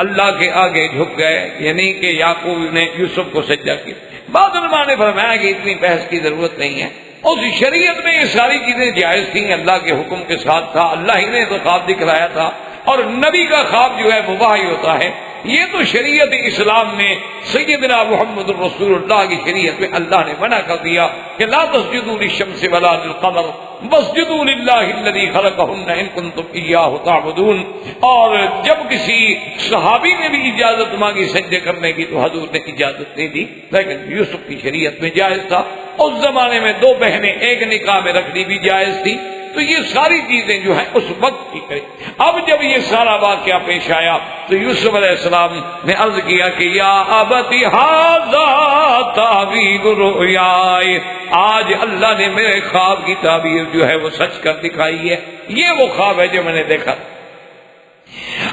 اللہ کے آگے جھک گئے، یعنی کہ یعقوب نے یوسف کو سجدہ کیا۔ بعض علماء نے فرمایا کہ اتنی بحث کی ضرورت نہیں ہے، اس شریعت میں یہ ساری چیزیں جائز تھیں، اللہ کے حکم کے ساتھ تھا، اللہ ہی نے تو خواب دکھلایا تھا، اور نبی کا خواب جو ہے وہ وحی ہوتا ہے، یہ تو شریعت اسلام میں سیدنا محمد الرسول اللہ کی شریعت میں اللہ نے منع کر دیا کہ لا تسجدوا للشمس ولا للقمر واسجدوا للہ الذی خلقہن ان کنتم ایاہ تعبدون. اور جب کسی صحابی نے بھی اجازت مانگی سجدے کرنے کی تو حضور نے اجازت نہیں دی، لیکن یوسف کی شریعت میں جائز تھا. اس زمانے میں دو بہنیں ایک نکاح میں رکھنی بھی جائز تھی. تو یہ ساری چیزیں جو ہیں اس وقت کی کریں. اب جب یہ سارا واقعہ پیش آیا تو یوسف علیہ السلام نے عرض کیا کہ یا ابت ھذا تعبیر رؤیاے، آج اللہ نے میرے خواب کی تعبیر جو ہے وہ سچ کر دکھائی ہے. یہ وہ خواب ہے جو میں نے دیکھا.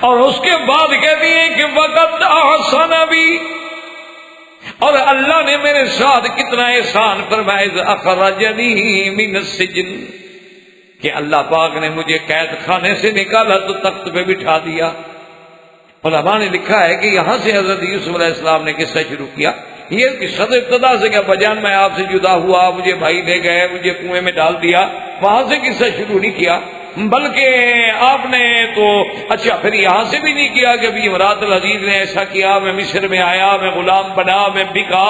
اور اس کے بعد کہتی ہیں کہ وقت احسن بی، اور اللہ نے میرے ساتھ کتنا احسان فرمایا، اذ اخرجنی من السجن، کہ اللہ پاک نے مجھے قید خانے سے نکالا تو تخت پہ بٹھا دیا. علماء نے لکھا ہے کہ یہاں سے حضرت یوسف علیہ السلام نے قصہ شروع کیا. یہ قصہ ابتدا سے کیا بجان میں آپ سے جدا ہوا، مجھے بھائی لے گئے، مجھے کنویں میں ڈال دیا، وہاں سے قصہ شروع نہیں کیا، بلکہ آپ نے تو اچھا پھر یہاں سے بھی نہیں کیا کہ ابھی امراۃ العزیز نے ایسا کیا، میں مصر میں آیا، میں غلام بنا، میں بکا،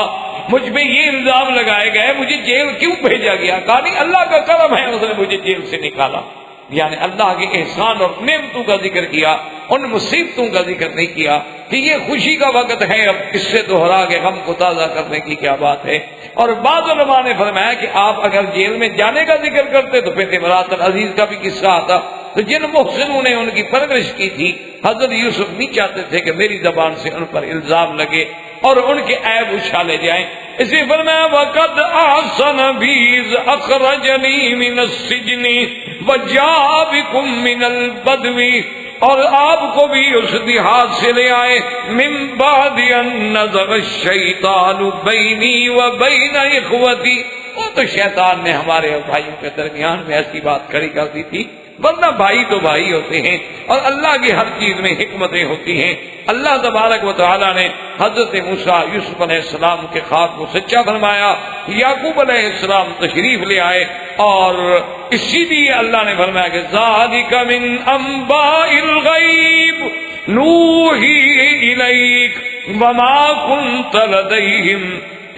مجھ پہ یہ الزام لگائے گئے، مجھے جیل کیوں بھیجا گیا؟ کہا نہیں اللہ کا کرم ہے اس نے مجھے جیل سے نکالا. یعنی اللہ کے احسان اور نعمتوں کا ذکر کیا، ان مصیبتوں کا ذکر نہیں کیا کہ یہ خوشی کا وقت ہے، اب اس سے دوہرا کے غم کو تازہ کرنے کی کیا بات ہے. اور بعض علماء نے فرمایا کہ آپ اگر جیل میں جانے کا ذکر کرتے تو پھر امراۃ العزیز کا بھی قصہ آتا. تو جن محسنوں نے ان کی پرورش کی تھی، حضرت یوسف نہیں چاہتے تھے کہ میری زبان سے ان پر الزام لگے اور ان کے عیب اچھالے جائیں. اسی فرمایا وقد احسن بی اذ اخرجنی من السجن وجاء بکم من البدو، اور آپ کو بھی اس دیہات سے لے آئے من بعد ان نزغ الشیطان بینی و بین اخوتی. وہ تو شیطان نے ہمارے بھائیوں کے درمیان میں ایسی بات کھڑی کر دی تھی، ورنہ بھائی تو بھائی ہوتے ہیں اور اللہ کی ہر چیز میں حکمتیں ہوتی ہیں. اللہ تبارک و تعالیٰ نے حضرت موسیٰ یوسف علیہ السلام کے خواب کو سچا فرمایا. یعقوب علیہ السلام تشریف لے آئے اور اسی لیے اللہ نے فرمایا کہ ذالک من انباء الغیب نوحی الیک وما کنت لدیہم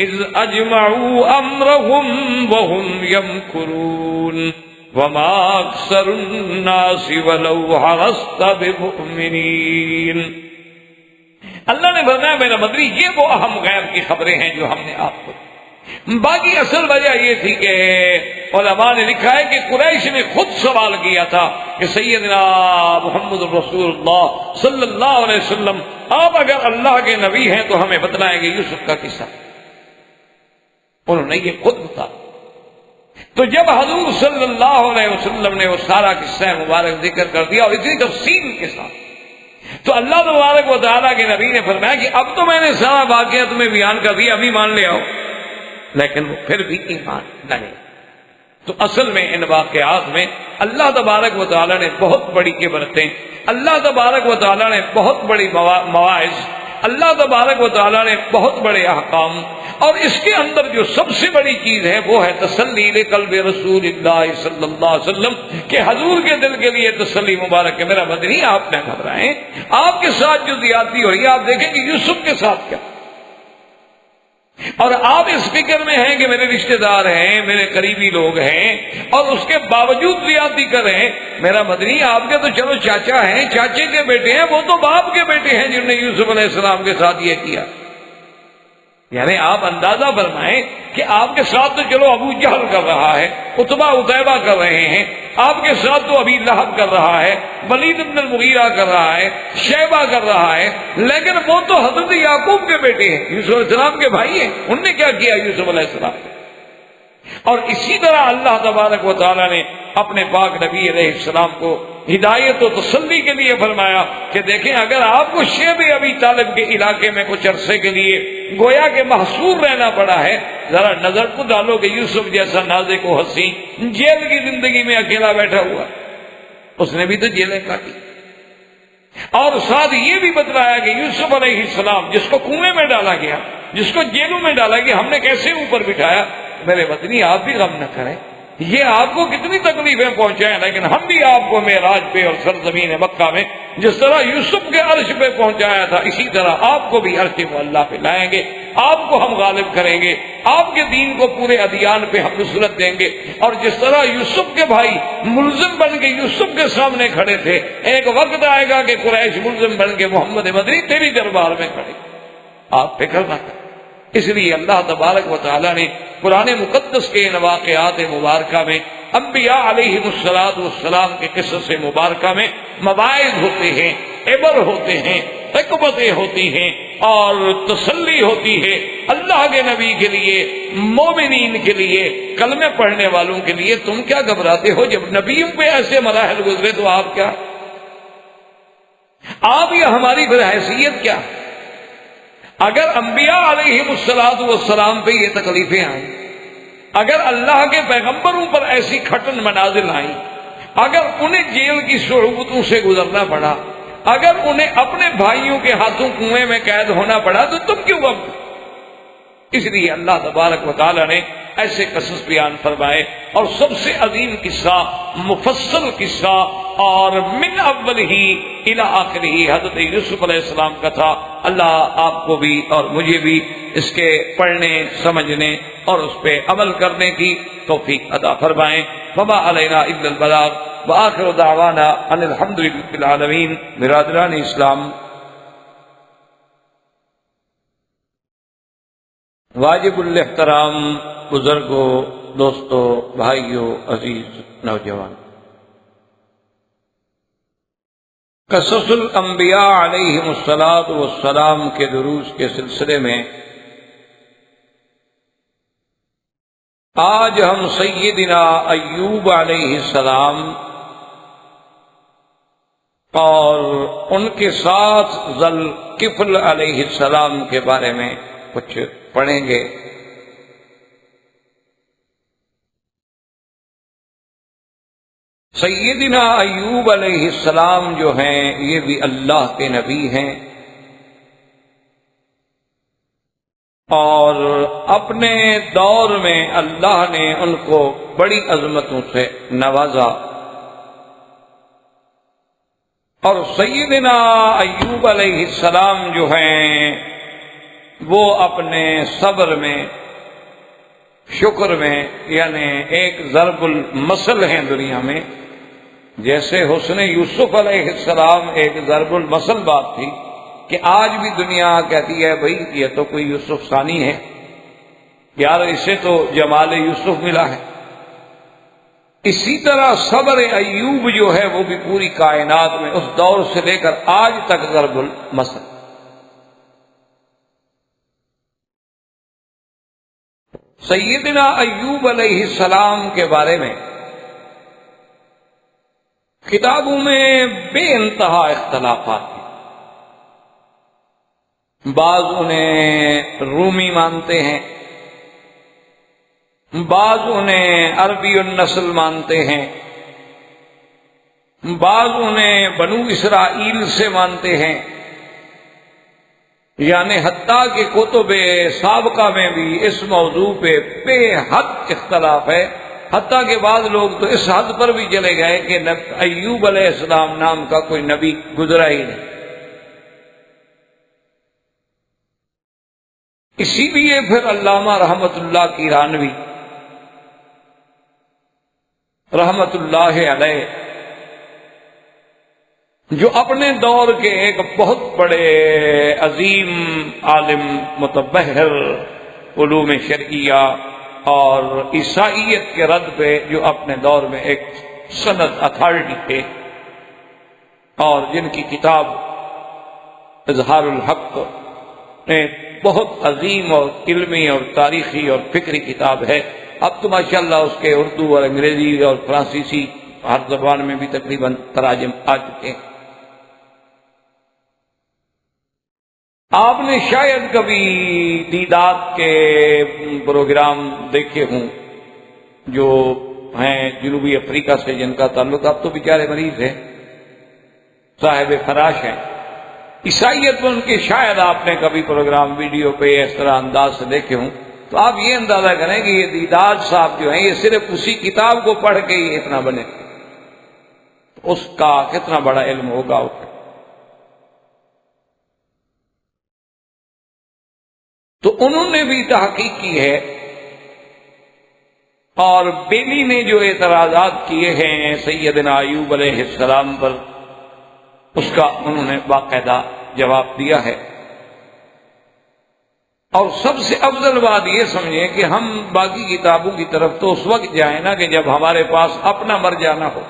اذ اجمعوا امرهم وهم یمکرون وما اکثر الناس ولو حرصت بمؤمنین. اللہ نے فرمایا میرا مدری یہ وہ اہم غیب کی خبریں ہیں جو ہم نے آپ کو. باقی اصل وجہ یہ تھی کہ علماء نے لکھا ہے کہ قریش نے خود سوال کیا تھا کہ سیدنا محمد رسول اللہ صلی اللہ علیہ وسلم آپ اگر اللہ کے نبی ہیں تو ہمیں بتلائیں گے یوسف کا قصہ. انہوں نے یہ خود بتا. تو جب حضور صلی اللہ علیہ وسلم نے وہ سارا قصہ مبارک ذکر کر دیا اور اتنی تفصیل کے ساتھ، تو اللہ تبارک و تعالیٰ کے نبی نے فرمایا کہ اب تو میں نے سارا واقعہ تمہیں بیان کر دیا، ابھی مان لے آؤ. لیکن وہ پھر بھی ایمان نہیں. تو اصل میں ان واقعات میں اللہ تبارک و تعالیٰ نے بہت بڑی عبرتیں، اللہ تبارک و تعالیٰ نے بہت بڑی مواعظ، اللہ تبارک و تعالیٰ نے بہت بڑے احکام، اور اس کے اندر جو سب سے بڑی چیز ہے وہ ہے تسلی لقلب رسول اللہ صلی اللہ علیہ وسلم، کہ حضور کے دل کے لیے تسلی مبارک ہے میرا مدنی آپ نہ گھبرائیں. آپ کے ساتھ جو زیادتی ہو رہی ہے آپ دیکھیں کہ یوسف کے ساتھ کیا، اور آپ اس فکر میں ہیں کہ میرے رشتہ دار ہیں، میرے قریبی لوگ ہیں، اور اس کے باوجود زیادتی کر رہے ہیں. میرا مدنی آپ کے تو چلو چاچا ہیں، چاچے کے بیٹے ہیں، وہ تو باپ کے بیٹے ہیں جنہوں نے یوسف علیہ السلام کے ساتھ یہ کیا. یعنی آپ اندازہ فرمائیں کہ آپ کے ساتھ تو چلو ابو جہل کر رہا ہے، عتبہ عتیبہ کر رہے ہیں، آپ کے ساتھ تو ابھی لہب کر رہا ہے، ولید بن المغیرہ کر رہا ہے، شیبہ کر رہا ہے، لیکن وہ تو حضرت یعقوب کے بیٹے ہیں، یوسف علیہ السلام کے بھائی ہیں. انہوں نے کیا کیا یوسف علیہ السلام؟ اور اسی طرح اللہ تبارک و تعالیٰ نے اپنے پاک نبی علیہ السلام کو ہدایت و تسلی کے لیے فرمایا کہ دیکھیں اگر آپ کو شیب ابی طالب کے علاقے میں کچھ عرصے کے لیے گویا کہ محصور رہنا پڑا ہے، ذرا نظر تو ڈالو کہ یوسف جیسا نازک و حسین جیل کی زندگی میں اکیلا بیٹھا ہوا، اس نے بھی تو جیلیں کاٹی. اور ساتھ یہ بھی بتلایا کہ یوسف علیہ السلام جس کو کنویں میں ڈالا گیا، جس کو جیلوں میں ڈالا گیا، ہم نے کیسے اوپر بٹھایا. میرے وطنی آپ بھی غم نہ کریں، یہ آپ کو کتنی تکلیفیں پہنچائیں، لیکن ہم بھی آپ کو معراج پہ اور سرزمین مکہ میں جس طرح یوسف کے عرش پہ پہنچایا تھا اسی طرح آپ کو بھی عرش معلیٰ پہ لائیں گے، آپ کو ہم غالب کریں گے، آپ کے دین کو پورے ادیان پہ ہم نصرت دیں گے۔ اور جس طرح یوسف کے بھائی ملزم بن کے یوسف کے سامنے کھڑے تھے، ایک وقت آئے گا کہ قریش ملزم بن کے محمد مدنی تیری دربار میں کھڑے، آپ فکر نہ کریں۔ اس لیے اللہ تبارک و تعالیٰ نے قرآن مقدس کے ان واقعات مبارکہ میں انبیاء علیہم السلام کے قصص مبارکہ میں مواعظ ہوتے ہیں، عبر ہوتے ہیں، حکمتیں ہوتی ہیں اور تسلی ہوتی ہے اللہ کے نبی کے لیے، مومنین کے لیے، کلمے پڑھنے والوں کے لیے۔ تم کیا گھبراتے ہو؟ جب نبیوں پہ ایسے مراحل گزرے تو آپ کیا، آپ یا ہماری پھر حیثیت کیا؟ اگر انبیاء علیہم السلام پہ یہ تکلیفیں آئیں، اگر اللہ کے پیغمبروں پر ایسی کھٹن منازل آئیں، اگر انہیں جیل کی صعوبتوں سے گزرنا پڑا، اگر انہیں اپنے بھائیوں کے ہاتھوں کنویں میں قید ہونا پڑا، تو تم کیوں اب؟ اس لیے اللہ تبارک و تعالیٰ نے ایسے قصص بیان فرمائے، اور سب سے عظیم قصہ، مفصل قصہ اور من اول ہی الی آخر ہی حضرت یوسف علیہ السلام کا تھا۔ اللہ آپ کو بھی اور مجھے بھی اس کے پڑھنے، سمجھنے اور اس پہ عمل کرنے کی توفیق عطا فرمائیں۔ وما علینا الا البلاغ وآخر دعوانا ان الحمد للہ رب العالمین۔ برادران اسلام، واجب الاحترام بزرگوں، دوستوں، بھائیوں، عزیز نوجوان، قصص الانبیاء علیہم السلام کے دروس کے سلسلے میں آج ہم سیدنا ایوب علیہ السلام اور ان کے ساتھ ذوالکفل علیہ السلام کے بارے میں کچھ پڑھیں گے۔ سیدنا ایوب علیہ السلام جو ہیں یہ بھی اللہ کے نبی ہیں، اور اپنے دور میں اللہ نے ان کو بڑی عظمتوں سے نوازا، اور سیدنا ایوب علیہ السلام جو ہیں وہ اپنے صبر میں، شکر میں، یعنی ایک ضرب المثل ہیں دنیا میں، جیسے حسن یوسف علیہ السلام ایک ضرب المثل بات تھی کہ آج بھی دنیا کہتی ہے بھئی یہ تو کوئی یوسف ثانی ہے، یار اسے تو جمال یوسف ملا ہے۔ اسی طرح صبر ایوب جو ہے وہ بھی پوری کائنات میں اس دور سے لے کر آج تک ضرب المثل۔ سیدنا ایوب علیہ السلام کے بارے میں کتابوں میں بے انتہا اختلافات ہیں، بعض انہیں رومی مانتے ہیں، بعض انہیں عربی النسل مانتے ہیں، بعض انہیں بنو اسرائیل سے مانتے ہیں، یعنی حتیٰ کہ کتب سابقہ میں بھی اس موضوع پہ بے حد اختلاف ہے، حتیٰ کہ بعض لوگ تو اس حد پر بھی چلے گئے کہ ایوب علیہ السلام نام کا کوئی نبی گزرا ہی نہیں۔ اسی لیے پھر علامہ رحمت اللہ کیرانوی رحمت اللہ علیہ، جو اپنے دور کے ایک بہت بڑے عظیم عالم، متبحر علوم شرعیہ اور عیسائیت کے رد پہ جو اپنے دور میں ایک سند اتھارٹی تھے، اور جن کی کتاب اظہار الحق بہت عظیم اور علمی اور تاریخی اور فکری کتاب ہے۔ اب تو ماشاءاللہ اس کے اردو اور انگریزی اور فرانسیسی ہر زبان میں بھی تقریباً تراجم آ چکے ہیں۔ آپ نے شاید کبھی دیدات کے پروگرام دیکھے ہوں، جو ہیں جنوبی افریقہ سے جن کا تعلق، اب تو بیچارے مریض ہیں، صاحب فراش ہیں، عیسائیت میں ان کے شاید آپ نے کبھی پروگرام ویڈیو پہ اس طرح انداز سے دیکھے ہوں، تو آپ یہ اندازہ کریں کہ یہ دیدات صاحب جو ہیں یہ صرف اسی کتاب کو پڑھ کے ہی اتنا بنے، اس کا کتنا بڑا علم ہوگا۔ تو انہوں نے بھی تحقیق کی ہے، اور بیلی نے جو اعتراضات کیے ہیں سیدنا ایوب علیہ السلام پر، اس کا انہوں نے باقاعدہ جواب دیا ہے۔ اور سب سے افضل بات یہ سمجھیں کہ ہم باقی کتابوں کی طرف تو اس وقت جائیں نا کہ جب ہمارے پاس اپنا مر جانا ہو۔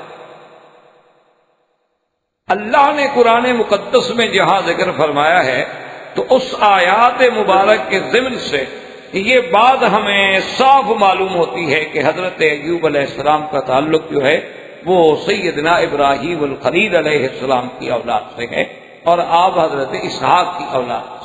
اللہ نے قرآن مقدس میں جہاں ذکر فرمایا ہے تو اس آیات مبارک کے ضمن سے یہ بات ہمیں صاف معلوم ہوتی ہے کہ حضرت ایوب علیہ السلام کا تعلق جو ہے وہ سیدنا ابراہیم الخلیل علیہ السلام کی اولاد سے ہے، اور آپ حضرت اسحاق کی اولاد سے۔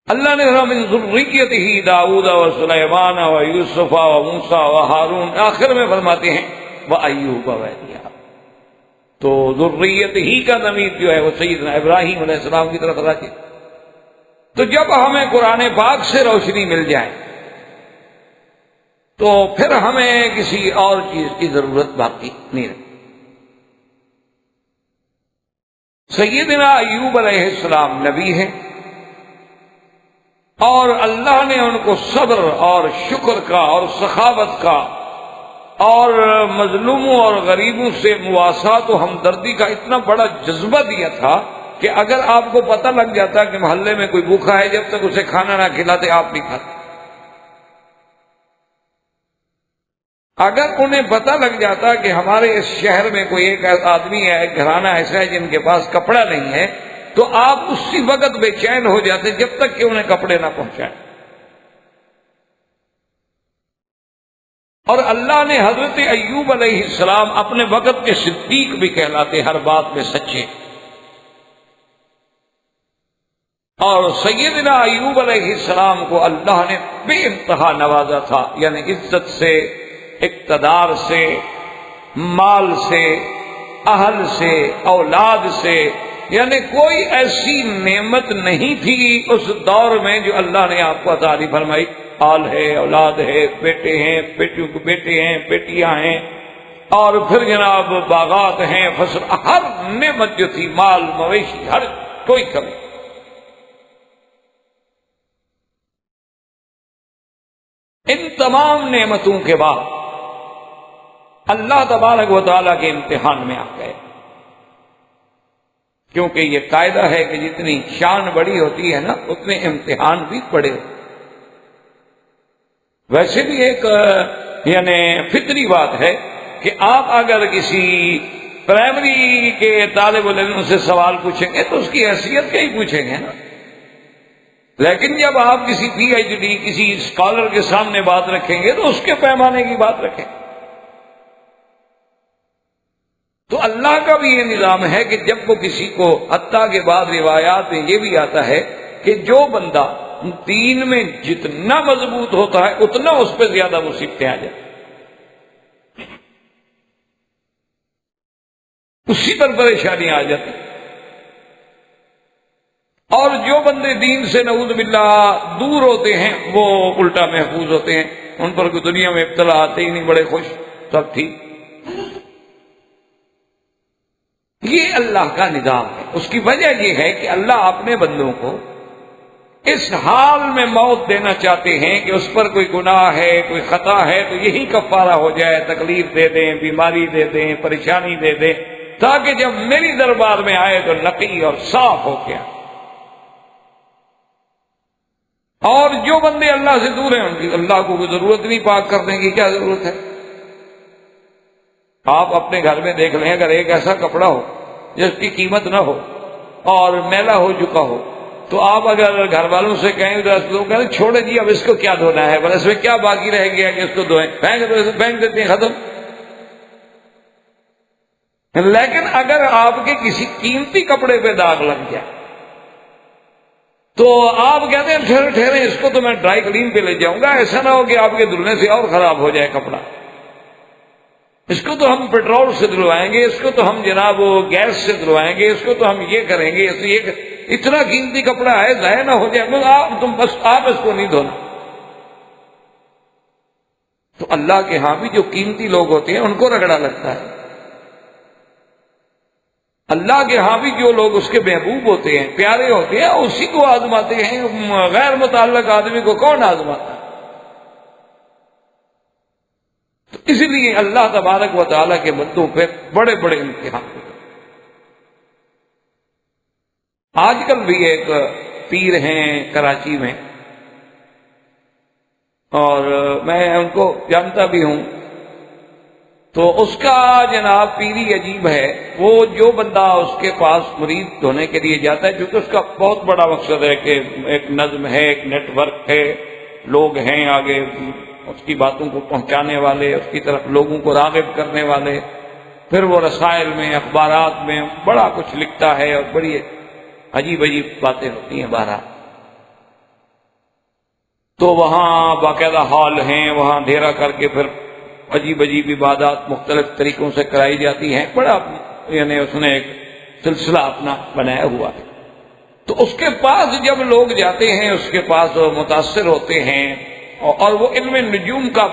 اللہ نے فرمایا من ذریتہ داؤد و سلیمان و یوسف و موسیٰ و ہارون، آخر میں فرماتے ہیں وَأَيُّوبَ وَإِلْيَاسَ، تو ذریت ہی کا ضمیر جو ہے وہ سیدنا ابراہیم علیہ السلام کی طرف راجع۔ تو جب ہمیں قرآن پاک سے روشنی مل جائے تو پھر ہمیں کسی اور چیز کی ضرورت باقی نہیں رہتی۔ سیدنا ایوب علیہ السلام نبی ہیں، اور اللہ نے ان کو صبر اور شکر کا اور سخاوت کا اور مظلوموں اور غریبوں سے مواسات و ہمدردی کا اتنا بڑا جذبہ دیا تھا کہ اگر آپ کو پتہ لگ جاتا کہ محلے میں کوئی بھوکا ہے، جب تک اسے کھانا نہ کھلاتے آپ نہیں کھاتے۔ اگر انہیں پتہ لگ جاتا کہ ہمارے اس شہر میں کوئی ایک آدمی ہے، ایک گھرانہ ایسا ہے جن کے پاس کپڑا نہیں ہے، تو آپ اسی وقت بے چین ہو جاتے جب تک کہ انہیں کپڑے نہ پہنچائیں۔ اور اللہ نے حضرت ایوب علیہ السلام اپنے وقت کے صدیق بھی کہلاتے، ہر بات میں سچے۔ اور سیدنا ایوب علیہ السلام کو اللہ نے بے انتہا نوازا تھا، یعنی عزت سے، اقتدار سے، مال سے، اہل سے، اولاد سے، یعنی کوئی ایسی نعمت نہیں تھی اس دور میں جو اللہ نے آپ کو عطا فرمائی۔ آل ہے، اولاد ہے، بیٹے ہیں، بیٹیوں کے بیٹے ہیں، بیٹیاں ہیں، اور پھر جناب باغات ہیں، فصل، ہر نعمت جو تھی، مال مویشی، ہر کوئی کمی۔ ان تمام نعمتوں کے بعد اللہ تبارک و تعالیٰ کے امتحان میں آ گئے، کیونکہ یہ قاعدہ ہے کہ جتنی شان بڑی ہوتی ہے نا اتنے امتحان بھی بڑے ہوتے۔ ویسے بھی ایک یعنی فطری بات ہے کہ آپ اگر کسی پرائمری کے طالب علم سے سوال پوچھیں گے تو اس کی حیثیت کا ہی پوچھیں گے نا، لیکن جب آپ کسی پی ایچ ڈی کسی اسکالر کے سامنے بات رکھیں گے تو اس کے پیمانے کی بات رکھیں۔ تو اللہ کا بھی یہ نظام ہے کہ جب وہ کسی کو، حتیٰ کے بعد روایات میں یہ بھی آتا ہے کہ جو بندہ دین میں جتنا مضبوط ہوتا ہے اتنا اس پہ زیادہ مصیبتیں آ جاتی، اسی پر پریشانیاں آ جاتی۔ اور جو بندے دین سے نعوذ باللہ دور ہوتے ہیں وہ الٹا محفوظ ہوتے ہیں، ان پر کوئی دنیا میں ابتلا آتے ہی نہیں، بڑے خوش، سب ٹھیک۔ یہ اللہ کا نظام ہے۔ اس کی وجہ یہ ہے کہ اللہ اپنے بندوں کو اس حال میں موت دینا چاہتے ہیں کہ اس پر کوئی گناہ ہے، کوئی خطا ہے تو یہی کفارہ ہو جائے، تکلیف دے دیں، بیماری دے دیں، پریشانی دے دیں، تاکہ جب میری دربار میں آئے تو نقی اور صاف ہو گیا۔ اور جو بندے اللہ سے دور ہیں ان کی اللہ کو کوئی ضرورت نہیں، پاک کرنے کی کیا ضرورت ہے؟ آپ اپنے گھر میں دیکھ لیں، اگر ایک ایسا کپڑا ہو جس کی قیمت نہ ہو اور میلا ہو چکا ہو تو آپ اگر گھر والوں سے کہیں تو کہیں چھوڑے جی اب اس کو کیا دھونا ہے، بس اس میں کیا باقی رہ گیا کہ اس کو دھوئیں، پھینک دیتے ہیں، ختم۔ لیکن اگر آپ کے کسی قیمتی کپڑے پہ داغ لگ جائے تو آپ کہتے ہیں ٹھہرے اس کو تو میں ڈرائی کلین پہ لے جاؤں گا، ایسا نہ ہو کہ آپ کے دھلنے سے اور خراب ہو جائے کپڑا، اس کو تو ہم پیٹرول سے دھلوائیں گے، اس کو تو ہم جناب گیس سے دھلوائیں گے، اس کو تو ہم یہ کریں گے، اتنا قیمتی کپڑا ہے ضائع نہ ہو جائے، تم بس آپ اس کو نہیں دھونا۔ تو اللہ کے ہاں بھی جو قیمتی لوگ ہوتے ہیں ان کو رگڑا لگتا ہے۔ اللہ کے ہاں بھی جو لوگ اس کے محبوب ہوتے ہیں، پیارے ہوتے ہیں، اسی کو آزماتے ہیں۔ غیر متعلق آدمی کو کون آزماتا ہے؟ تو اس لیے اللہ تبارک و تعالیٰ کے بندوں پہ بڑے بڑے امتحان ہوتے ہیں۔ آج کل بھی ایک پیر ہیں کراچی میں، اور میں ان کو جانتا بھی ہوں، تو اس کا جناب پیری عجیب ہے۔ وہ جو بندہ اس کے پاس مرید ہونے کے لیے جاتا ہے، کیونکہ اس کا بہت بڑا مقصد ہے کہ ایک نظم ہے، ایک نیٹ ورک ہے، لوگ ہیں آگے اس کی باتوں کو پہنچانے والے، اس کی طرف لوگوں کو راغب کرنے والے، پھر وہ رسائل میں، اخبارات میں بڑا کچھ لکھتا ہے، اور بڑی عجیب عجیب باتیں ہوتی ہیں بہرحال۔ تو وہاں باقاعدہ ہال ہیں، وہاں ڈھیرا کر کے پھر عجیب عجیب عبادات مختلف طریقوں سے کرائی جاتی ہیں، بڑا یعنی اس نے ایک سلسلہ اپنا بنایا ہوا ہے۔ تو اس کے پاس جب لوگ جاتے ہیں، اس کے پاس متاثر ہوتے ہیں، اور وہ علم نجوم کا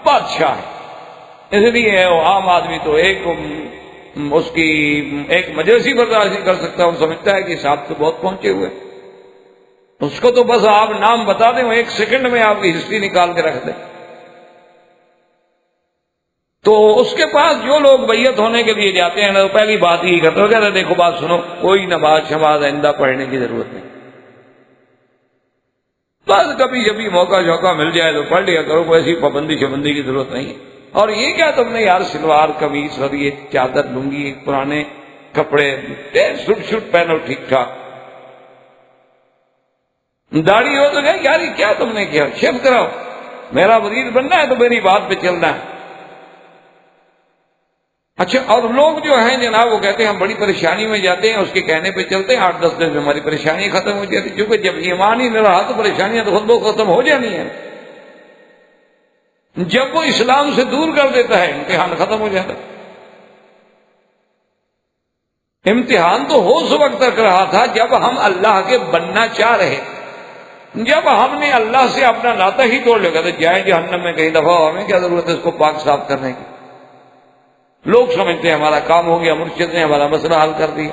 بادشاہ ہے، اس لیے وہ عام آدمی تو اس کی ایک مجلسی برداشت نہیں کر سکتا، وہ سمجھتا ہے کہ صاحب تو بہت پہنچے ہوئے، اس کو تو بس آپ نام بتا دیں، وہ ایک سیکنڈ میں آپ کی ہسٹری نکال کے رکھ دیں۔ تو اس کے پاس جو لوگ بیعت ہونے کے لیے جاتے ہیں، پہلی بات یہی کرتے ہیں، کہتے ہیں دیکھو بات سنو، کوئی نماز شماز آئندہ پڑھنے کی ضرورت نہیں، بس کبھی جبھی موقع شوقع مل جائے تو پڑھ لیا کرو، کوئی ایسی پابندی شبندی کی ضرورت نہیں ہے۔ اور یہ کیا تم نے یار سلوار قمیص اور یہ چادر لنگی پرانے کپڑے سٹ سٹ پہنو ٹھیک ٹھاک، داڑھی ہو تو کہ یار یہ کیا تم نے کیا، شیو کراؤ، میرا مرید بننا ہے تو میری بات پہ چلنا ہے۔ اچھا، اور لوگ جو ہیں جناب وہ کہتے ہیں ہم بڑی پریشانی میں جاتے ہیں، اس کے کہنے پہ چلتے ہیں، 8-10 دن میں ہماری پریشانی ختم ہو جاتی، کیونکہ جب ایمان ہی نہ رہا تو پریشانیاں تو خود بخود ختم ہو جانی ہیں۔ جب وہ اسلام سے دور کر دیتا ہے امتحان ختم ہو جاتا ہے۔ امتحان تو ہو اس وقت تک رہا تھا جب ہم اللہ کے بننا چاہ رہے، جب ہم نے اللہ سے اپنا ناطہ ہی توڑ لیا تو جائیں جہنم میں کہیں دفعہ، ہمیں کیا ضرورت ہے اس کو پاک صاف کرنے کی؟ لوگ سمجھتے ہیں ہمارا کام ہو گیا، مرشد نے ہمارا مسئلہ حل کر دیا۔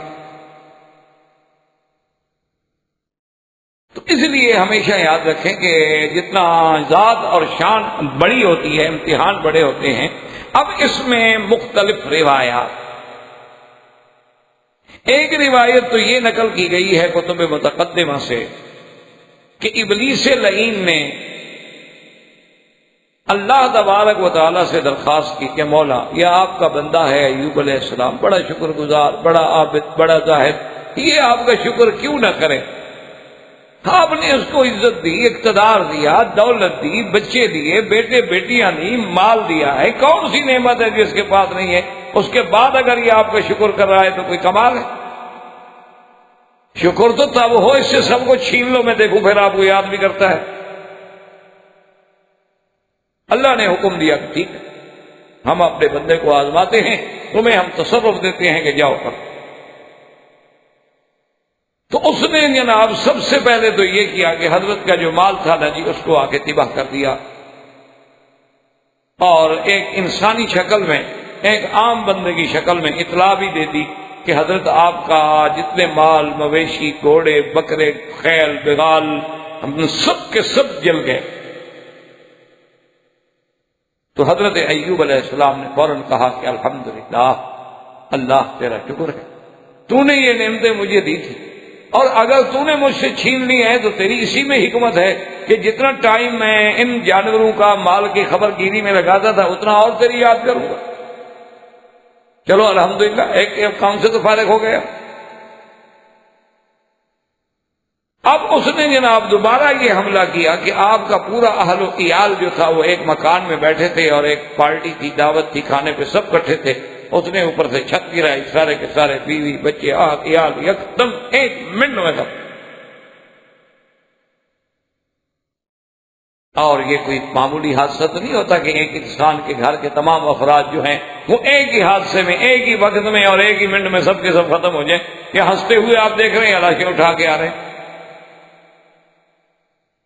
تو اس لیے ہمیشہ یاد رکھیں کہ جتنا ذات اور شان بڑی ہوتی ہے، امتحان بڑے ہوتے ہیں۔ اب اس میں مختلف روایات، ایک روایت تو یہ نقل کی گئی ہے کتب متقدمہ سے کہ ابلیس لعین نے اللہ تبارک و تعالیٰ سے درخواست کی کہ مولا، یہ آپ کا بندہ ہے ایوب علیہ السلام، بڑا شکر گزار، بڑا عابد، بڑا زاہد، یہ آپ کا شکر کیوں نہ کرے؟ آپ نے اس کو عزت دی، اقتدار دیا، دولت دی، بچے دیے، بیٹے بیٹیاں دی، مال دیا ہے، کون سی نعمت ہے جس کے پاس نہیں ہے؟ اس کے بعد اگر یہ آپ کا شکر کر رہا ہے تو کوئی کمال ہے؟ شکر تو تب ہو اس سے سب کو چھین لو، میں دیکھوں پھر آپ کو یاد بھی کرتا ہے۔ اللہ نے حکم دیا کہ ٹھیک ہے، ہم اپنے بندے کو آزماتے ہیں، تمہیں ہم تصرف دیتے ہیں کہ جاؤ پر۔ تو اس نے جناب سب سے پہلے تو یہ کیا کہ حضرت کا جو مال تھا نا جی، اس کو آ کے تباہ کر دیا، اور ایک انسانی شکل میں، ایک عام بندے کی شکل میں اطلاع بھی دے دی کہ حضرت آپ کا جتنے مال، مویشی، گھوڑے، بکرے، خیل، بغال، ہم سب کے سب جل گئے۔ تو حضرت ایوب علیہ السلام نے فوراً کہا کہ الحمدللہ، اللہ تیرا شکر ہے، تو نے یہ نعمتیں مجھے دی تھی، اور اگر تو نے مجھ سے چھین لی ہے تو تیری اسی میں حکمت ہے کہ جتنا ٹائم میں ان جانوروں کا مال کی خبر گیری میں لگاتا تھا اتنا اور تیری یاد کروں گا۔ چلو الحمدللہ، ایک کام سے تو فارغ ہو گیا۔ اب اس نے جناب دوبارہ یہ حملہ کیا کہ آپ کا پورا اہل و عیال جو تھا وہ ایک مکان میں بیٹھے تھے، اور ایک پارٹی تھی، دعوت تھی، کھانے پہ سب کٹھے تھے، اس نے اوپر سے چھت گرائی، سارے کے سارے بیوی بچے عیال یکدم ایک منٹ میں سب۔ اور یہ کوئی معمولی حادثہ تو نہیں ہوتا کہ ایک انسان کے گھر کے تمام افراد جو ہیں وہ ایک ہی حادثے میں، ایک ہی وقت میں اور ایک ہی منٹ میں سب کے سب ختم ہو جائیں۔ یہ ہنستے ہوئے آپ دیکھ رہے ہیں لاشیں اٹھا کے آ رہے ہیں۔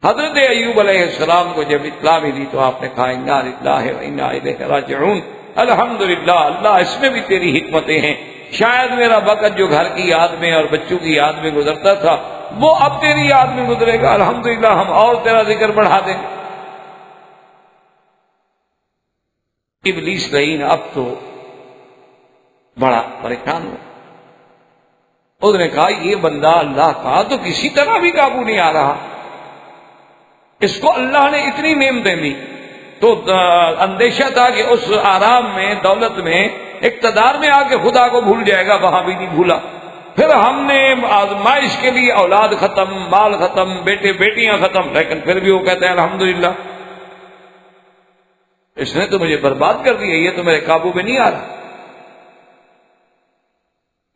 حضرت ایوب علیہ السلام کو جب اطلاع ملی تو آپ نے کہا انا للہ و انا الیہ راجعون، الحمدللہ، اللہ اس میں بھی تیری حکمتیں ہیں شاید میرا وقت جو گھر کی یاد میں اور بچوں کی یاد میں گزرتا تھا وہ اب تیری یاد میں گزرے گا، الحمدللہ ہم اور تیرا ذکر بڑھا دیں گے۔ ابلیس لعین اب تو بڑا پریشان ہوا، اس نے کہا یہ بندہ اللہ کا تو کسی طرح بھی قابو نہیں آ رہا، اس کو اللہ نے اتنی نعمتیں دی، تو اندیشہ تھا کہ اس آرام میں، دولت میں، اقتدار میں آ کے خدا کو بھول جائے گا، وہاں بھی نہیں بھولا۔ پھر ہم نے آزمائش کے لیے اولاد ختم، مال ختم، بیٹے بیٹیاں ختم، لیکن پھر بھی وہ کہتے ہیں الحمدللہ اس نے تو مجھے برباد کر دیا، یہ تو میرے قابو میں نہیں آ رہا۔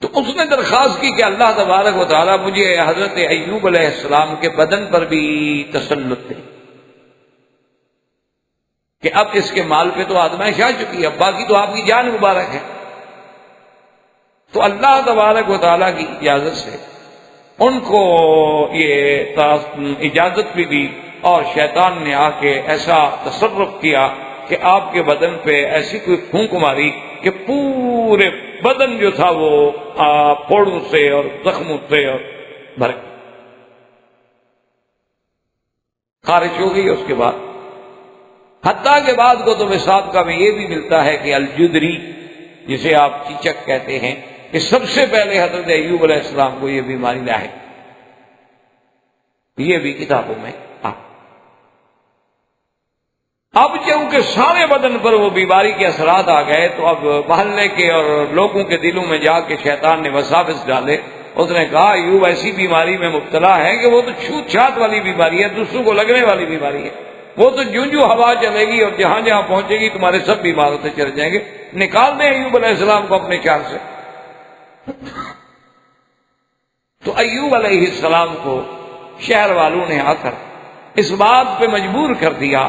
تو اس نے درخواست کی کہ اللہ تبارک و تعالیٰ مجھے حضرت ایوب علیہ السلام کے بدن پر بھی تسلط دے، کہ اب اس کے مال پہ تو آزمائش آ چکی ہے، اب باقی تو آپ کی جان مبارک ہے۔ تو اللہ تبارک و تعالیٰ کی اجازت سے ان کو یہ اجازت بھی دی، اور شیطان نے آ کے ایسا تصرف کیا کہ آپ کے بدن پہ ایسی کوئی پھونک ماری کہ پورے بدن جو تھا وہ پھوڑوں سے اور زخموں سے اور بھر گیا، خارش ہو گئی۔ اس کے بعد حتیٰ کے بعد کتب سابقہ میں یہ بھی ملتا ہے کہ الجدری، جسے آپ چیچک کہتے ہیں، کہ سب سے پہلے حضرت ایوب علیہ السلام کو یہ بیماری لاحق، یہ بھی کتابوں میں اب چونکہ سارے بدن پر وہ بیماری کے اثرات آ گئے، تو اب محلے کے اور لوگوں کے دلوں میں جا کے شیطان نے وساوس ڈالے۔ اس نے کہا ایوب ایسی بیماری میں مبتلا ہے کہ وہ تو چھوت چھات والی بیماری ہے، دوسروں کو لگنے والی بیماری ہے، وہ تو جو ہوا چلے گی اور جہاں جہاں پہنچے گی تمہارے سب بیمار ہوتے چلے جائیں گے، نکال دیں ایوب علیہ السلام کو اپنے خیال سے۔ تو ایوب علیہ السلام کو شہر والوں نے آ کر اس بات پہ مجبور کر دیا،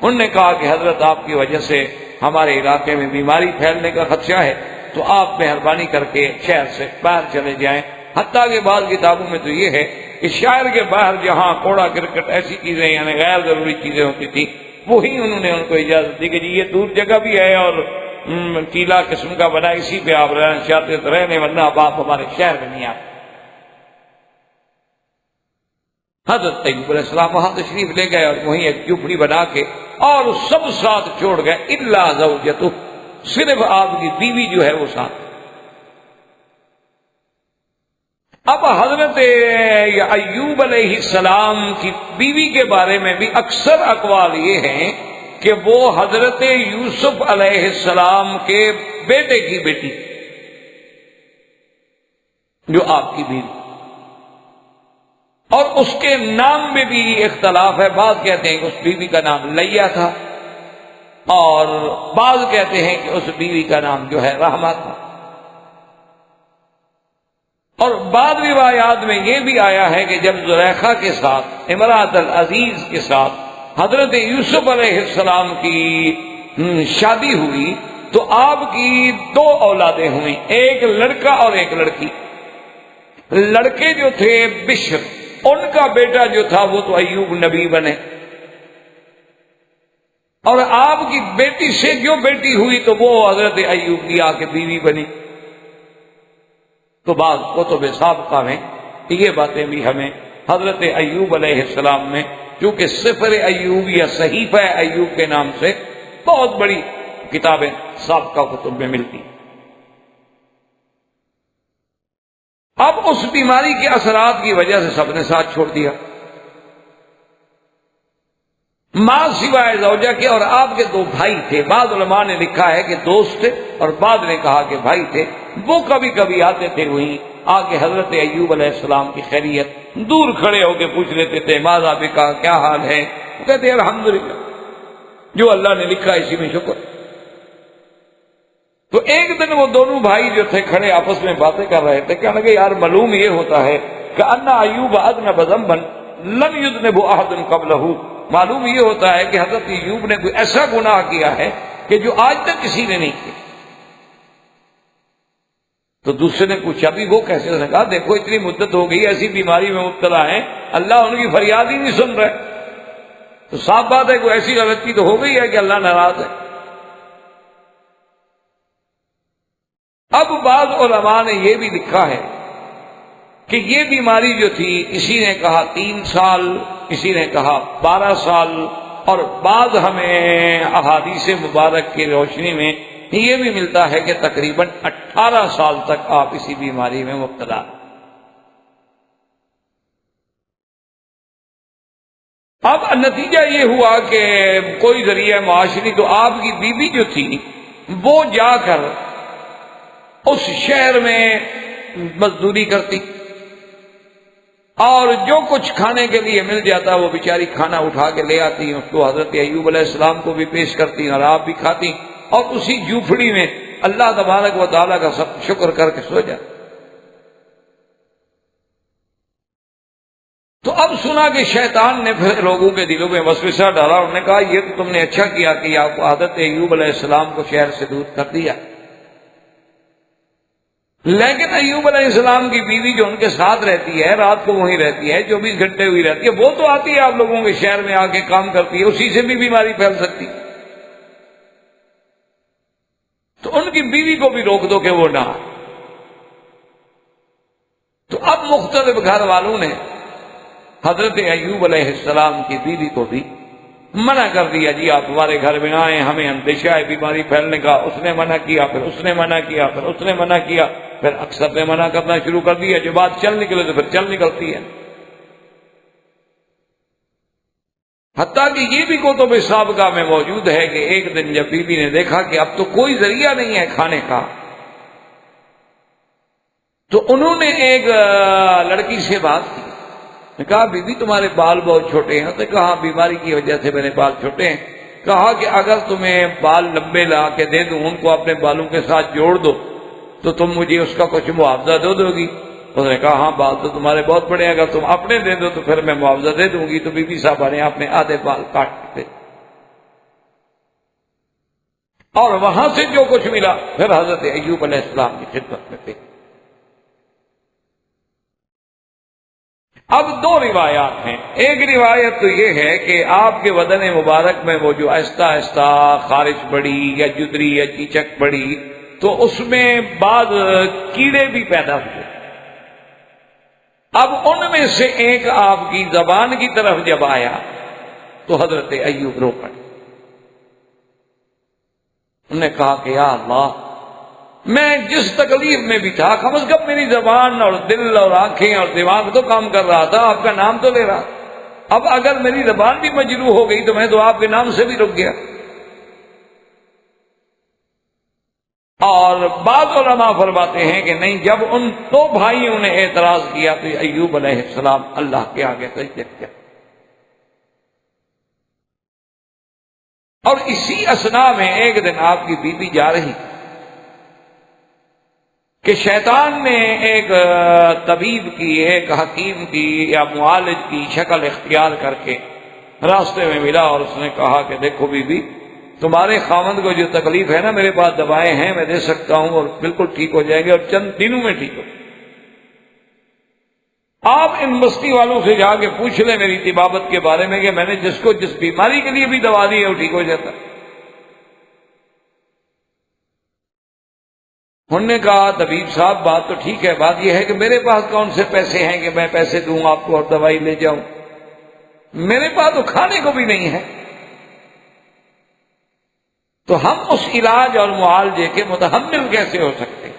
انہوں نے کہا کہ حضرت آپ کی وجہ سے ہمارے علاقے میں بیماری پھیلنے کا خدشہ ہے، تو آپ مہربانی کر کے شہر سے باہر چلے جائیں۔ حتیٰ کہ بعض کتابوں میں تو یہ ہے کہ شہر کے باہر جہاں کوڑا کرکٹ ایسی چیزیں یعنی غیر ضروری چیزیں ہوتی تھیں، وہی انہوں نے ان کو اجازت دی کہ جی یہ دور جگہ بھی ہے اور ٹیلا قسم کا بنا، اسی پہ آپ رہنا چاہتے تو رہنے، ورنہ اب آپ ہمارے شہر میں نہیں آتے۔ حضرت ایوب علیہ السلام وہاں تشریف لے گئے اور وہیں ایک جھوپڑی بنا کے اور سب ساتھ چھوڑ گئے، الا زوجتہ، صرف آپ کی بیوی جو ہے وہ ساتھ۔ اب حضرت ایوب علیہ السلام کی بیوی کے بارے میں بھی اکثر اقوال یہ ہیں کہ وہ حضرت یوسف علیہ السلام کے بیٹے کی بیٹی جو آپ کی بیوی، اور اس کے نام میں بھی اختلاف ہے، بعض کہتے ہیں کہ اس بیوی کا نام لیا تھا، اور بعض کہتے ہیں کہ اس بیوی کا نام جو ہے رحمہ تھا، اور بعض روایات میں یہ بھی آیا ہے کہ جب زلیخا کے ساتھ، امرأۃ العزیز کے ساتھ حضرت یوسف علیہ السلام کی شادی ہوئی تو آپ کی دو اولادیں ہوئیں، ایک لڑکا اور ایک لڑکی۔ لڑکے جو تھے بشر، ان کا بیٹا جو تھا وہ تو ایوب نبی بنے، اور آپ کی بیٹی سے جو بیٹی ہوئی تو وہ حضرت ایوب کی آ کے بیوی بنی۔ تو بعض کتب سابقہ میں یہ باتیں بھی ہمیں حضرت ایوب علیہ السلام میں، چونکہ سفر ایوب یا صحیفہ ایوب کے نام سے بہت بڑی کتابیں سابقہ کتب میں ملتی ہیں۔ اب اس بیماری کے اثرات کی وجہ سے سب نے ساتھ چھوڑ دیا، ماں سوائے زوجہ کے، اور آپ کے دو بھائی تھے، بعض علماء نے لکھا ہے کہ دوست تھے اور بعض نے کہا کہ بھائی تھے، وہ کبھی کبھی آتے تھے وہیں آ کے حضرت ایوب علیہ السلام کی خیریت دور کھڑے ہو کے پوچھ لیتے تھے، ماذا بکا، کیا حال ہے؟ وہ کہتے ہیں الحمدللہ، جو اللہ نے لکھا اسی میں شکر۔ تو ایک دن وہ دونوں بھائی جو تھے کھڑے آپس میں باتیں کر رہے تھے، کہنے لگے یار معلوم یہ ہوتا ہے کہ ان ایوب اذنب ذنبا لم یذنب احد قبلہ، معلوم یہ ہوتا ہے کہ حضرت ایوب نے کوئی ایسا گناہ کیا ہے کہ جو آج تک کسی نے نہیں کیا۔ تو دوسرے نے پوچھا بھی وہ کیسے؟ اس نے کہا دیکھو اتنی مدت ہو گئی ایسی بیماری میں مبتلا ہیں، اللہ ان کی فریاد ہی نہیں سن رہے، تو صاف بات ہے کوئی ایسی غلطی تو ہو گئی ہے کہ اللہ ناراض ہے۔ اب بعض علماء نے یہ بھی لکھا ہے کہ یہ بیماری جو تھی، کسی نے کہا 3 سال، کسی نے کہا 12 سال، اور بعض ہمیں احادیث مبارک کی روشنی میں یہ بھی ملتا ہے کہ تقریباً 18 سال تک آپ اسی بیماری میں مبتلا۔ اب نتیجہ یہ ہوا کہ کوئی ذریعہ معاشی تو آپ کی بیوی جو تھی وہ جا کر اس شہر میں مزدوری کرتی، اور جو کچھ کھانے کے لیے مل جاتا وہ بیچاری کھانا اٹھا کے لے آتی، اس کو حضرت ایوب علیہ السلام کو بھی پیش کرتی اور آپ بھی کھاتی، اور اسی جھوپڑی میں اللہ تبارک و تعالیٰ کا سب شکر کر کے سو جاتی۔ تو اب سنا کہ شیطان نے پھر لوگوں کے دلوں میں وسوسہ ڈالا، انہوں نے کہا یہ تو تم نے اچھا کیا کہ آپ کو حضرت ایوب علیہ السلام کو شہر سے دور کر دیا، لیکن ایوب علیہ السلام کی بیوی جو ان کے ساتھ رہتی ہے، رات کو وہیں رہتی ہے، 24 گھنٹے ہوئی رہتی ہے، وہ تو آتی ہے آپ لوگوں کے شہر میں آ کے کام کرتی ہے، اسی سے بھی بیماری پھیل سکتی، تو ان کی بیوی کو بھی روک دو کہ وہ نہ آئے۔ تو اب مختلف گھر والوں نے حضرت ایوب علیہ السلام کی بیوی کو بھی منع کر دیا، جی آپ ہمارے گھر میں آئیں، ہمیں اندیشہ ہے بیماری پھیلنے کا۔ اس نے منع کیا، پھر اس نے منع کیا، پھر اس نے منع کیا، پھر اکثر نے منع کرنا شروع کر دیا، جو بات چل نکلے تو پھر چل نکلتی ہے۔ حتیٰ کہ یہ بھی کتب سابقہ میں موجود ہے کہ ایک دن جب بیوی نے دیکھا کہ اب تو کوئی ذریعہ نہیں ہے کھانے کا، تو انہوں نے ایک لڑکی سے بات کی، نے کہا بی بی تمہارے بال بہت چھوٹے ہیں، تو کہا بیماری کی وجہ سے میرے بال چھوٹے ہیں۔ کہا کہ اگر تمہیں بال لمبے لا کے دے دوں، ان کو اپنے بالوں کے ساتھ جوڑ دو تو تم مجھے اس کا کچھ معاوضہ دے دو گی؟ اس نے کہا ہاں بال تو تمہارے بہت بڑے ہیں، اگر تم اپنے دے دو تو پھر میں معاوضہ دے دوں گی۔ تو بی بی صاحبہ نے اپنے آدھے بال کاٹ دیے، اور وہاں سے جو کچھ ملا پھر حضرت ایوب علیہ السلام کی خدمت میں تھے۔ اب 2 روایات ہیں، ایک روایت تو یہ ہے کہ آپ کے بدن مبارک میں وہ جو آہستہ آہستہ خارش بڑھی یا جدری یا چیچک بڑھی، تو اس میں بعض کیڑے بھی پیدا ہوئے۔ اب ان میں سے ایک آپ کی زبان کی طرف جب آیا تو حضرت ایوب رو پڑے۔ انہوں نے کہا کہ یا اللہ، میں جس تکلیف میں بھی تھا کم از کم میری زبان اور دل اور آنکھیں اور دماغ تو کام کر رہا تھا، آپ کا نام تو لے رہا، اب اگر میری زبان بھی مجروح ہو گئی تو میں تو آپ کے نام سے بھی رک گیا۔ اور بعض علماء فرماتے ہیں کہ نہیں، جب ان 2 بھائیوں نے اعتراض کیا تو ایوب علیہ السلام اللہ کے آگے سجدے کیا۔ اور اسی اثناء میں ایک دن آپ کی بیوی جا رہی کہ شیطان نے ایک طبیب کی، ایک حکیم کی یا معالج کی شکل اختیار کر کے راستے میں ملا، اور اس نے کہا کہ دیکھو بی بی، تمہارے خاوند کو جو تکلیف ہے نا، میرے پاس دوائیں ہیں، میں دے سکتا ہوں اور بالکل ٹھیک ہو جائیں گے، اور چند دنوں میں ٹھیک ہو۔ آپ ان بستی والوں سے جا کے پوچھ لیں میری طبابت کے بارے میں کہ میں نے جس کو جس بیماری کے لیے بھی دوا دی ہے وہ ٹھیک ہو جاتا۔ انہوں نے کہا طبیب صاحب بات تو ٹھیک ہے، بات یہ ہے کہ میرے پاس کون سے پیسے ہیں کہ میں پیسے دوں آپ کو اور دوائی لے جاؤں، میرے پاس تو کھانے کو بھی نہیں ہے، تو ہم اس علاج اور معالجے کے متحمل کیسے ہو سکتے؟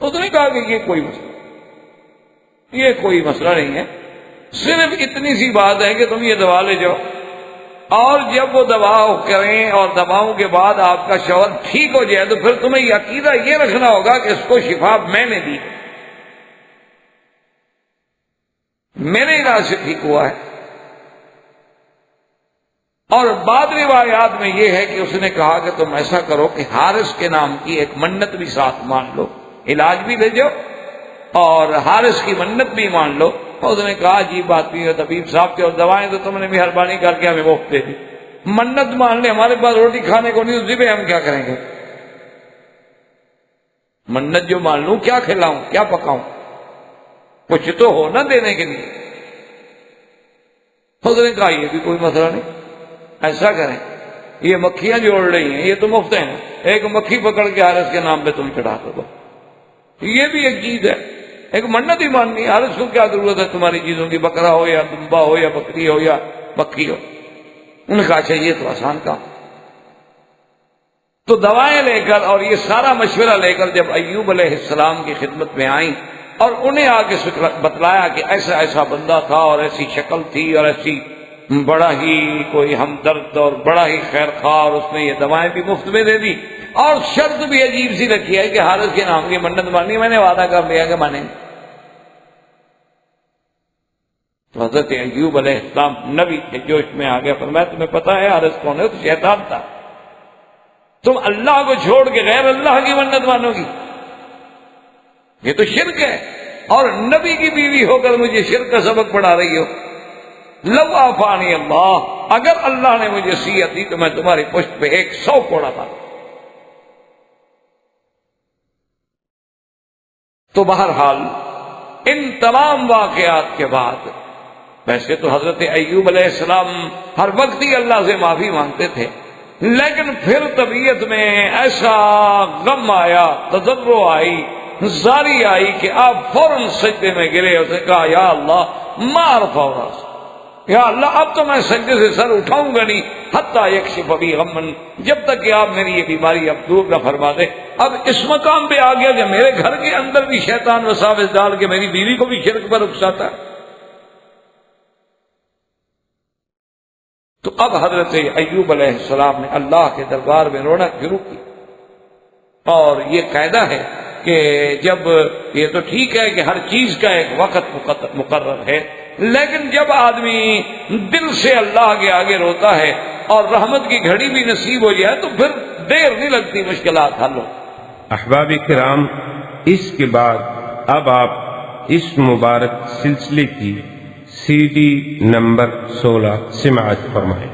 اس نے کہا کہ یہ کوئی مسئلہ نہیں ہے، صرف اتنی سی بات ہے کہ تم یہ دوا لے جاؤ، اور جب وہ دوا کریں اور دواؤں کے بعد آپ کا شوہر ٹھیک ہو جائے تو پھر تمہیں یہ عقیدہ یہ رکھنا ہوگا کہ اس کو شفا میں نے دی، میرے علاج سے ٹھیک ہوا ہے۔ اور بعض روایات میں یہ ہے کہ اس نے کہا کہ تم ایسا کرو کہ حارث کے نام کی ایک منت بھی ساتھ مان لو، علاج بھی لے جاؤ اور حارث کی منت بھی مان لو۔ اور اس نے کہا جی بات بھی ہے طبیب صاحب کی، اور دوائیں تو تم نے مہربانی کر کے ہمیں مفت دے دی، منت مان لے، ہمارے پاس روٹی کھانے کو نہیں، اسی پہ ہم کیا کریں گے؟ منت جو مان لوں، کیا کھلاؤں، کیا پکاؤں، کچھ تو ہو نہ دینے کے لیے۔ اس نے کہا یہ بھی کوئی مسئلہ نہیں، ایسا کریں یہ مکھیاں جو اڑ رہی ہیں یہ تو مفت ہیں، ایک مکھی پکڑ کے حارث کے نام پہ تم چڑھا دو، یہ بھی ایک چیز ہے، ایک منت ہی ماننی ہے۔ حارث کو کیا ضرورت ہے تمہاری چیزوں کی، بکرا ہو یا دمبا ہو یا بکری ہو یا مکھی ہو؟ انہوں نے کہا اچھا یہ تو آسان کام۔ تو دوائیں لے کر اور یہ سارا مشورہ لے کر جب ایوب علیہ السلام کی خدمت میں آئیں اور انہیں آگے بتلایا کہ ایسا ایسا بندہ تھا اور ایسی شکل تھی اور ایسی بڑا ہی کوئی ہمدرد اور بڑا ہی خیر خواہ، اور اس نے یہ دوائیں بھی مفت میں دے دی، اور شرط بھی عجیب سی رکھی ہے کہ حارث کے نام کی منت ماننی، میں نے وعدہ کر لیا کہ مانیں گے۔ تو حضرت ایوب علیہ السلام نبی کے جوش میں آ گیا، فرمایا تمہیں پتہ ہے حارث کون ہے؟ تو شیطان تھا، تم اللہ کو چھوڑ کے غیر اللہ کی منت مانو گی، یہ تو شرک ہے، اور نبی کی بیوی ہو کر مجھے شرک کا سبق پڑھا رہی ہو۔ لو آفانی اللہ، اگر اللہ نے مجھے صحت دی تو میں تمہاری پشت پہ 100 کوڑا ماروں۔ تو بہرحال ان تمام واقعات کے بعد ویسے تو حضرت ایوب علیہ السلام ہر وقت ہی اللہ سے معافی مانگتے تھے، لیکن پھر طبیعت میں ایسا غم آیا، تضرع آئی، زاری آئی کہ آپ فوراً سجدے میں گرے، اسے کہا یا اللہ ما ارفع رأسی، یا اللہ اب تو میں سجدے سے سر اٹھاؤں گا نہیں حتیٰ یکشف بی غمن، جب تک کہ آپ میری یہ بیماری اب دور نہ فرما دے۔ اب اس مقام پہ آ گیا کہ میرے گھر کے اندر بھی شیطان وساوس ڈال کے میری بیوی کو بھی شرک پر اکساتا ہے۔ تو اب حضرت ایوب علیہ السلام نے اللہ کے دربار میں رونا شروع کی، اور یہ قاعدہ ہے کہ جب یہ تو ٹھیک ہے کہ ہر چیز کا ایک وقت مقرر ہے، لیکن جب آدمی دل سے اللہ کے آگے روتا ہے اور رحمت کی گھڑی بھی نصیب ہو جائے تو پھر دیر نہیں لگتی مشکلات حل ہو۔ احباب کرام، اس کے بعد اب آپ اس مبارک سلسلے کی CD نمبر 16 سماعت فرمائیں۔